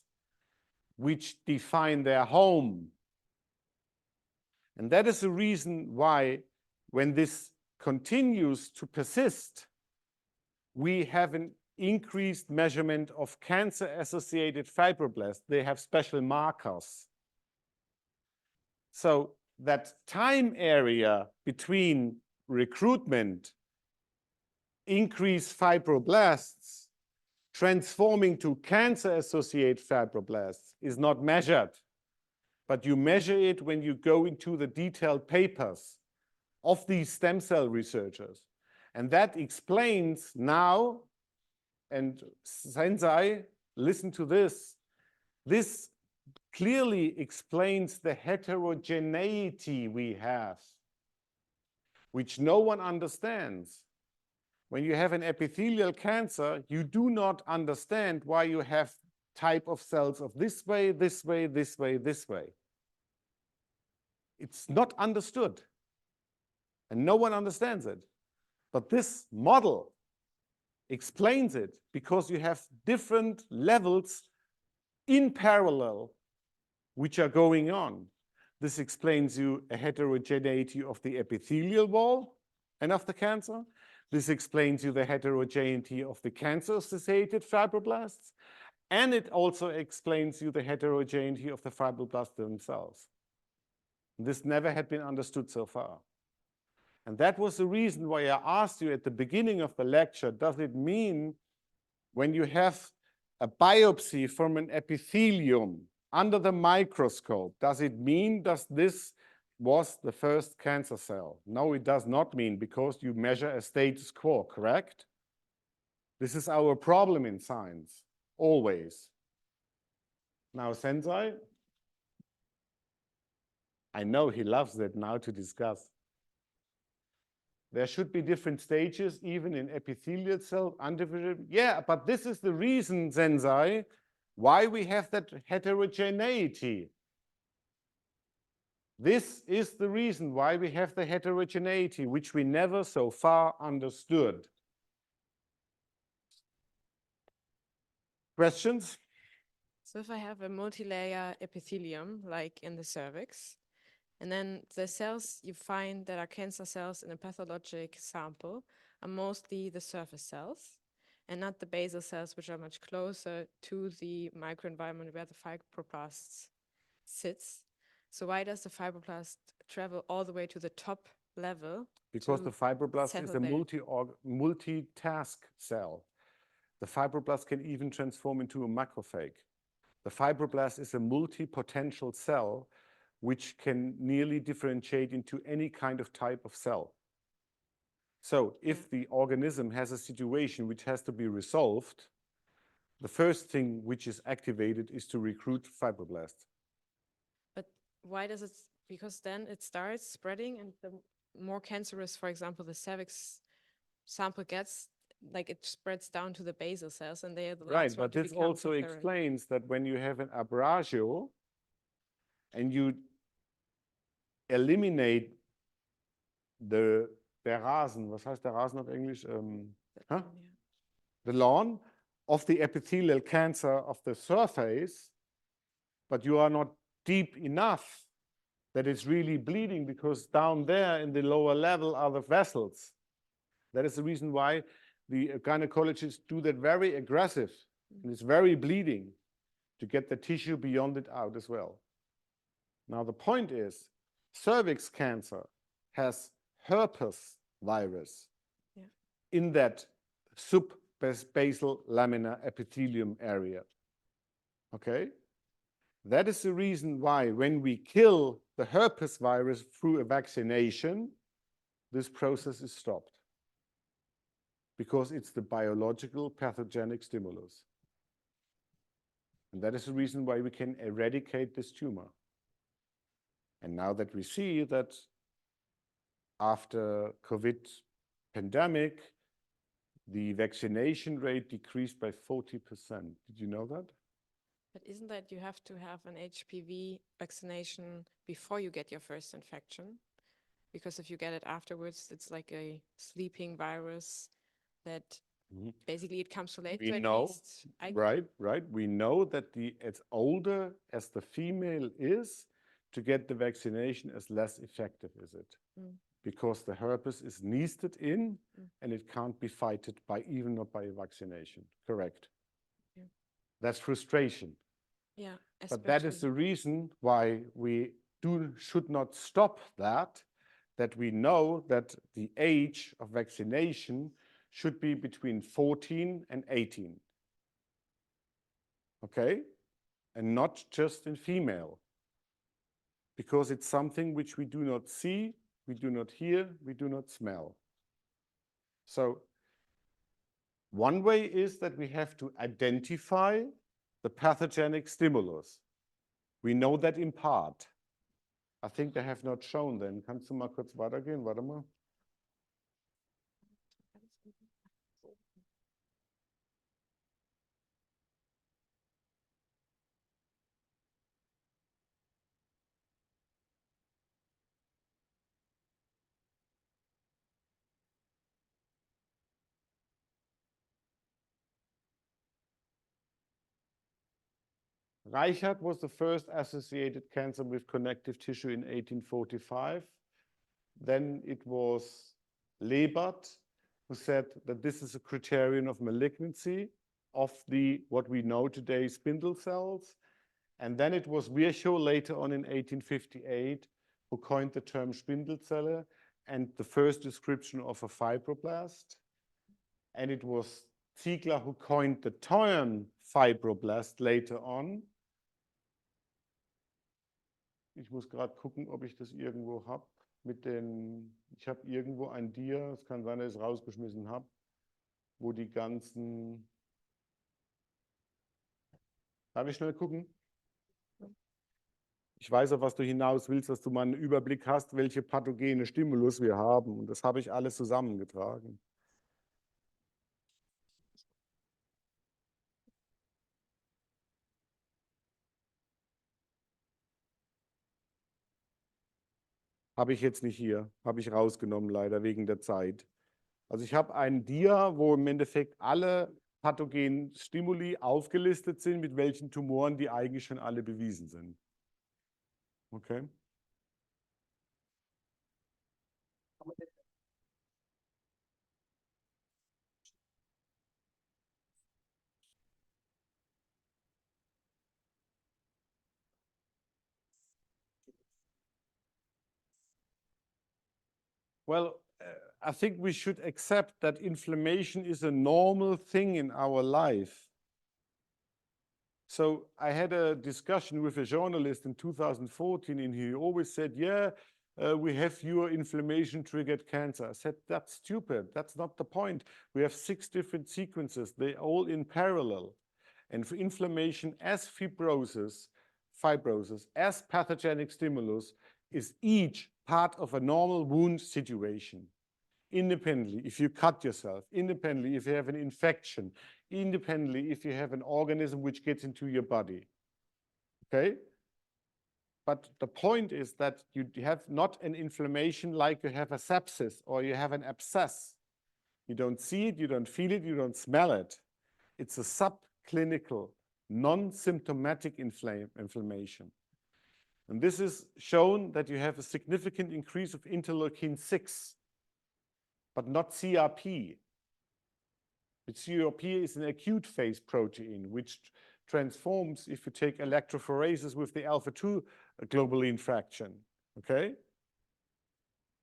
which define their home. And that is the reason why, when this continues to persist, we have an increased measurement of cancer-associated fibroblasts. They have special markers. So that time area between recruitment, increased fibroblasts, transforming to cancer-associated fibroblasts is not measured, but you measure it when you go into the detailed papers of these stem cell researchers. And that explains now, and Sensei, listen to this. This clearly explains the heterogeneity we have, which no one understands. When you have an epithelial cancer, you do not understand why you have type of cells of this way, this way, this way, this way. It's not understood, and no one understands it. But this model explains it, because you have different levels in parallel which are going on. This explains you a heterogeneity of the epithelial wall and of the cancer. This explains you the heterogeneity of the cancer-associated fibroblasts. And it also explains you the heterogeneity of the fibroblasts themselves. This never had been understood so far. And that was the reason why I asked you at the beginning of the lecture, does it mean when you have a biopsy from an epithelium under the microscope, does it mean that this was the first cancer cell? No, it does not mean, because you measure a status quo, correct? This is our problem in science, always. Now, Sensei, I know he loves that now to discuss. There should be different stages, even in epithelial cell, individual. Yeah, but this is the reason, Sensei, why we have that heterogeneity. This is the reason why we have the heterogeneity, which we never so far understood. Questions? So if I have a multi-layer epithelium, like in the cervix, and then the cells you find that are cancer cells in a pathologic sample are mostly the surface cells and not the basal cells, which are much closer to the microenvironment where the fibroblast sits. So why does the fibroblast travel all the way to the top level? Because the fibroblast is settle a there. multitask cell. The fibroblast can even transform into a macrophage. The fibroblast is a multi-potential cell which can nearly differentiate into any kind of type of cell. So if the organism has a situation which has to be resolved, the first thing which is activated is to recruit fibroblasts. But why does it? Because then it starts spreading, and the more cancerous, for example, the cervix sample gets, like it spreads down to the basal cells, and they are the Right, last one but to this become also cancerous. explains that when you have an abrasio and you eliminate der Rasen, was heißt der Rasen auf Englisch? Huh? The lawn of the epithelial cancer of the surface, but you are not deep enough that it's really bleeding, because down there in the lower level are the vessels. That is the reason why the gynecologists do that very aggressive, and it's very bleeding to get the tissue beyond it out as well. Now the point is, cervix cancer has herpes virus in that subbasal laminar epithelium area. Okay? That is the reason why when we kill the herpes virus through a vaccination, this process is stopped. Because it's the biological pathogenic stimulus. And that is the reason why we can eradicate this tumor. And now that we see that after COVID pandemic, the vaccination rate decreased by 40%. Did you know that? But isn't that you have to have an HPV vaccination before you get your first infection? Because if you get it afterwards, it's like a sleeping virus that basically it comes too late. We so at know, least right. We know that as older as the female is, to get the vaccination, as less effective is it. Because the herpes is nested in and it can't be fighted by, even not by a vaccination. Correct. Yeah. That's frustration. Yeah. But that is the reason why we should not stop that we know that the age of vaccination should be between 14 and 18. Okay? And not just in female. Because it's something which we do not see, we do not hear, we do not smell. So one way is that we have to identify the pathogenic stimulus. We know that in part. I think they have not shown then. Kannst du mal kurz weitergehen? Warte mal. Reichert was the first associated cancer with connective tissue in 1845. Then it was Lebert who said that this is a criterion of malignancy. of the, what we know today, spindle cells. And then it was Virchow later on in 1858 who coined the term Spindelzelle and the first description of a fibroblast. And it was Ziegler who coined the term fibroblast later on. Ich muss gerade gucken, ob ich das irgendwo habe. Ich habe irgendwo ein Dia, es kann sein, dass ich es rausgeschmissen habe, wo die ganzen. Darf ich schnell gucken? Ich weiß, auf was du hinaus willst, dass du mal einen Überblick hast, welche pathogene Stimulus wir haben. Und das habe ich alles zusammengetragen. Habe ich jetzt nicht hier, habe ich rausgenommen, leider wegen der Zeit. Also ich habe einen Dia, wo im Endeffekt alle pathogenen Stimuli aufgelistet sind, mit welchen Tumoren die eigentlich schon alle bewiesen sind. Okay. Well, I think we should accept that inflammation is a normal thing in our life. So I had a discussion with a journalist in 2014, and he always said, yeah, we have your inflammation-triggered cancer. I said, that's stupid. That's not the point. We have 6 different sequences. They're all in parallel. And for inflammation as fibrosis, as pathogenic stimulus, is each part of a normal wound situation. Independently, if you cut yourself, independently, if you have an infection, independently, if you have an organism which gets into your body. Okay? But the point is that you have not an inflammation like you have a sepsis or you have an abscess. You don't see it, you don't feel it, you don't smell it. It's a subclinical, non-symptomatic inflammation. And this is shown that you have a significant increase of interleukin-6, but not CRP. The CRP is an acute phase protein, which transforms if you take electrophoresis with the alpha-2 globulin fraction, okay?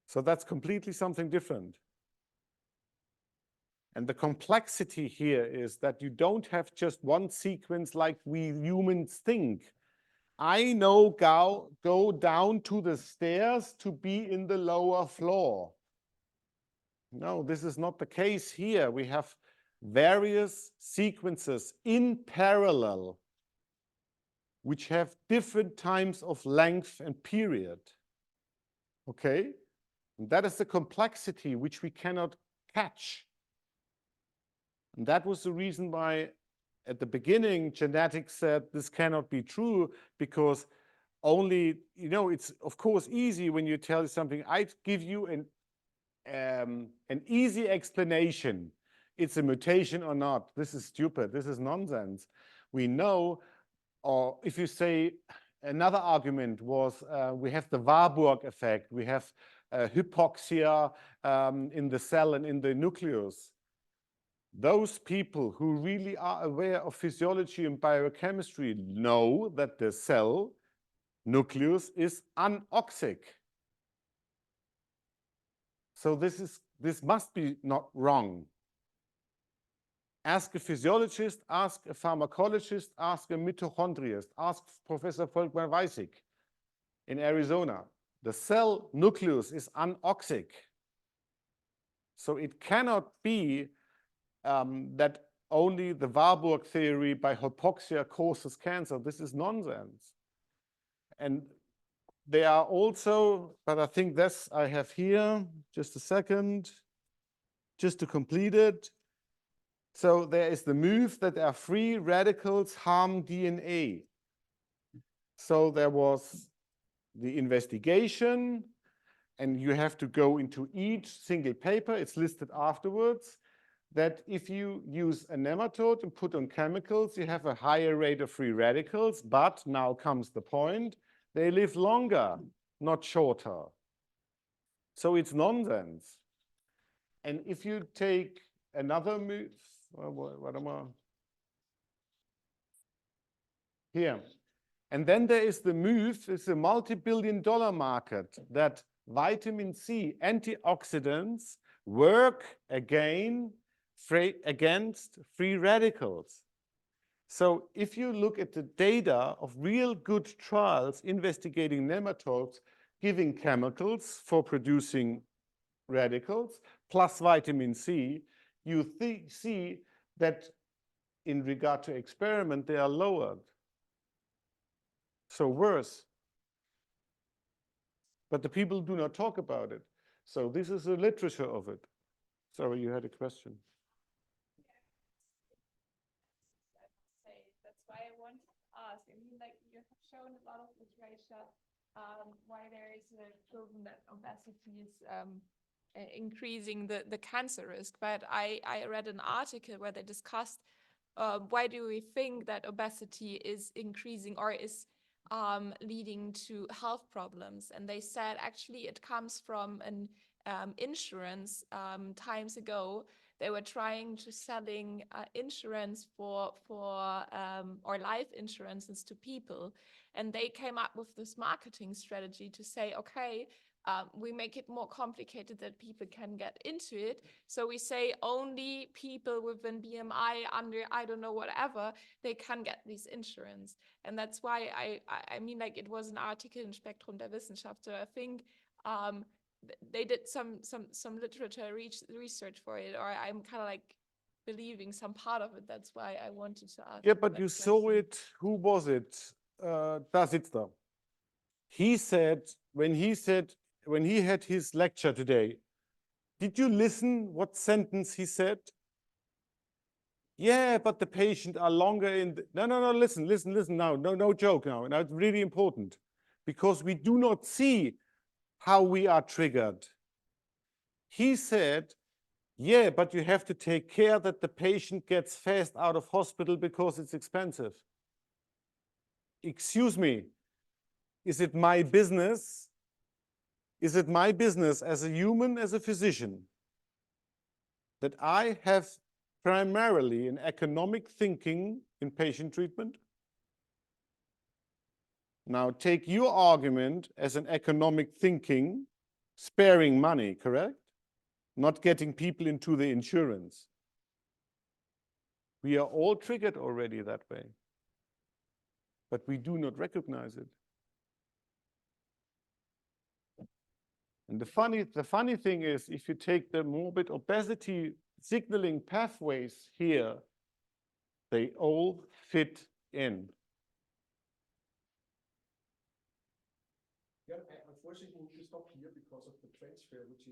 So that's completely something different. And the complexity here is that you don't have just one sequence like we humans think. I know go down to the stairs to be in the lower floor. No, this is not the case here. We have various sequences in parallel which have different times of length and period. Okay? And that is the complexity which we cannot catch. And that was the reason why at the beginning genetics said this cannot be true, because only, it's of course easy when you tell something. I'd give you an easy explanation. It's a mutation or not. This is stupid. This is nonsense. We know, or if you say another argument was we have the Warburg effect. We have hypoxia in the cell and in the nucleus. Those people who really are aware of physiology and biochemistry know that the cell nucleus is anoxic. So this must be not wrong. Ask a physiologist, ask a pharmacologist, ask a mitochondriist, ask Professor Volkmann-Weissig in Arizona. The cell nucleus is anoxic. So it cannot be that only the Warburg theory by hypoxia causes cancer. This is nonsense. And there are also, but I think this I have here, just a second, just to complete it. So there is the myth that there are free radicals harm DNA. So there was the investigation, and you have to go into each single paper, it's listed afterwards, that if you use a nematode and put on chemicals, you have a higher rate of free radicals, but now comes the point, they live longer, not shorter. So it's nonsense. And if you take another myth, what am I? here. And then there is the move, it's a multi-billion-dollar market that vitamin C antioxidants work against free radicals. So if you look at the data of real good trials investigating nematodes, giving chemicals for producing radicals plus vitamin C, you see that in regard to experiment, they are lowered. So worse. But the people do not talk about it. So this is the literature of it. Sorry, you had a question. That's why I wanted to ask. I mean, like you have shown a lot of literature why there is proven that obesity is increasing the cancer risk. But I read an article where they discussed why do we think that obesity is increasing or is leading to health problems. And they said actually it comes from an insurance. Times ago they were trying to selling insurance for or life insurances to people, and they came up with this marketing strategy to say, okay, we make it more complicated that people can get into it. So we say only people with an BMI under, I don't know, whatever, they can get this insurance. And that's why I mean, like it was an article in Spektrum der Wissenschaft. So I think they did some literature research for it, or I'm kind of like believing some part of it. That's why I wanted to ask. Yeah, but you saw it. Who was it? Da sitzt er. He said, when he had his lecture today, did you listen what sentence he said? Yeah, but the patient are longer in the, no, listen now. No joke now. Now it's really important because we do not see how we are triggered. He said, yeah, but you have to take care that the patient gets fast out of hospital because it's expensive. Excuse me, is it my business? Is it my business as a human, as a physician, that I have primarily an economic thinking in patient treatment? Now take your argument as an economic thinking, sparing money, correct? Not getting people into the insurance. We are all triggered already that way, but we do not recognize it. And the funny thing is, if you take the morbid obesity signaling pathways here, they all fit in. Yeah, unfortunately, we need to stop here because of the transfer, which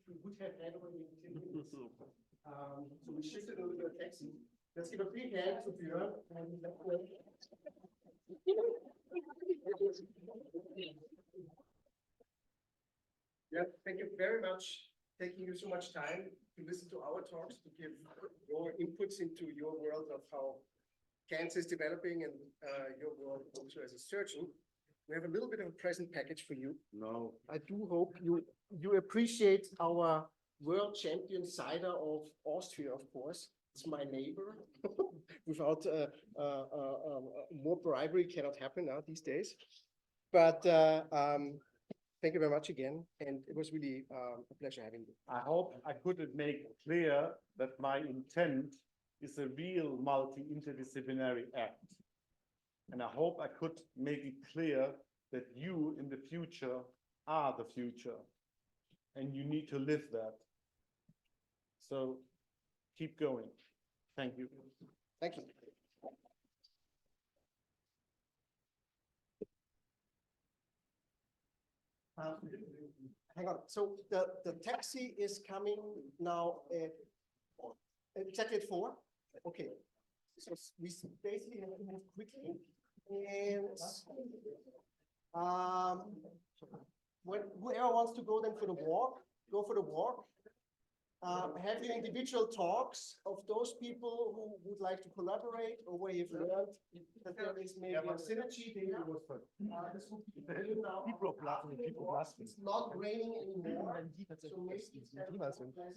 we would have had already in 10 minutes. So we shifted a little bit of taxi. Let's give a big hand to Björn. Yeah, thank you very much. Taking you so much time to listen to our talks, to give your inputs into your world of how cancer is developing and your world also as a surgeon. We have a little bit of a present package for you. No. I do hope you appreciate our world champion cider of Austria, of course. It's my neighbor. Without more bribery cannot happen now these days. But thank you very much again, and it was really a pleasure having you. I hope I could make clear that my intent is a real multi-interdisciplinary act. And I hope I could make it clear that you in the future are the future and you need to live that. So keep going. Thank you. Thank you. Hang on. So the taxi is coming now at exactly at 4. Okay. So we basically have to move quickly. And whoever wants to go then for the walk, go for the walk. have your individual talks of those people who would like to collaborate or where you've learned that there is maybe a synergy there. This would be good now. It's not raining anymore. So maybe it's kind of pleasant and,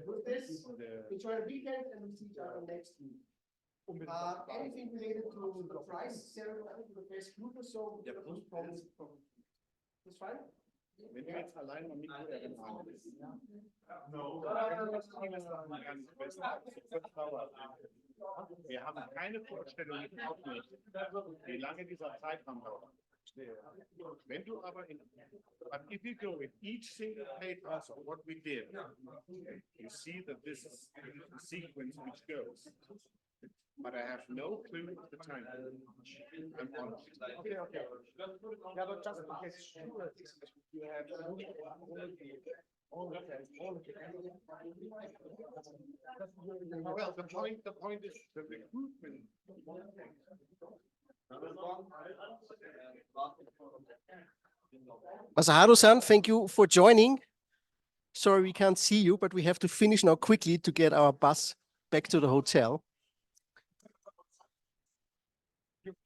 with this, enjoy the weekend and we'll see each other next week. Anything related to the prize ceremony, the best group or so, that's fine? Wenn du jetzt allein mal Mikro erinnern. Wir haben keine Vorstellung, wie lange dieser Zeitraum dauert. Wenn du aber but if you go in each single paper of what we did, you see that this is the sequence which goes. But I have no clue of the time. I'm on. Okay. Yeah, but just in case you have Well, the point is the recruitment. Masaharu-san, thank you for joining. Sorry we can't see you, but we have to finish now quickly to get our bus back to the hotel.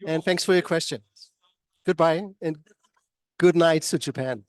And thanks for your questions. Goodbye and good night to Japan.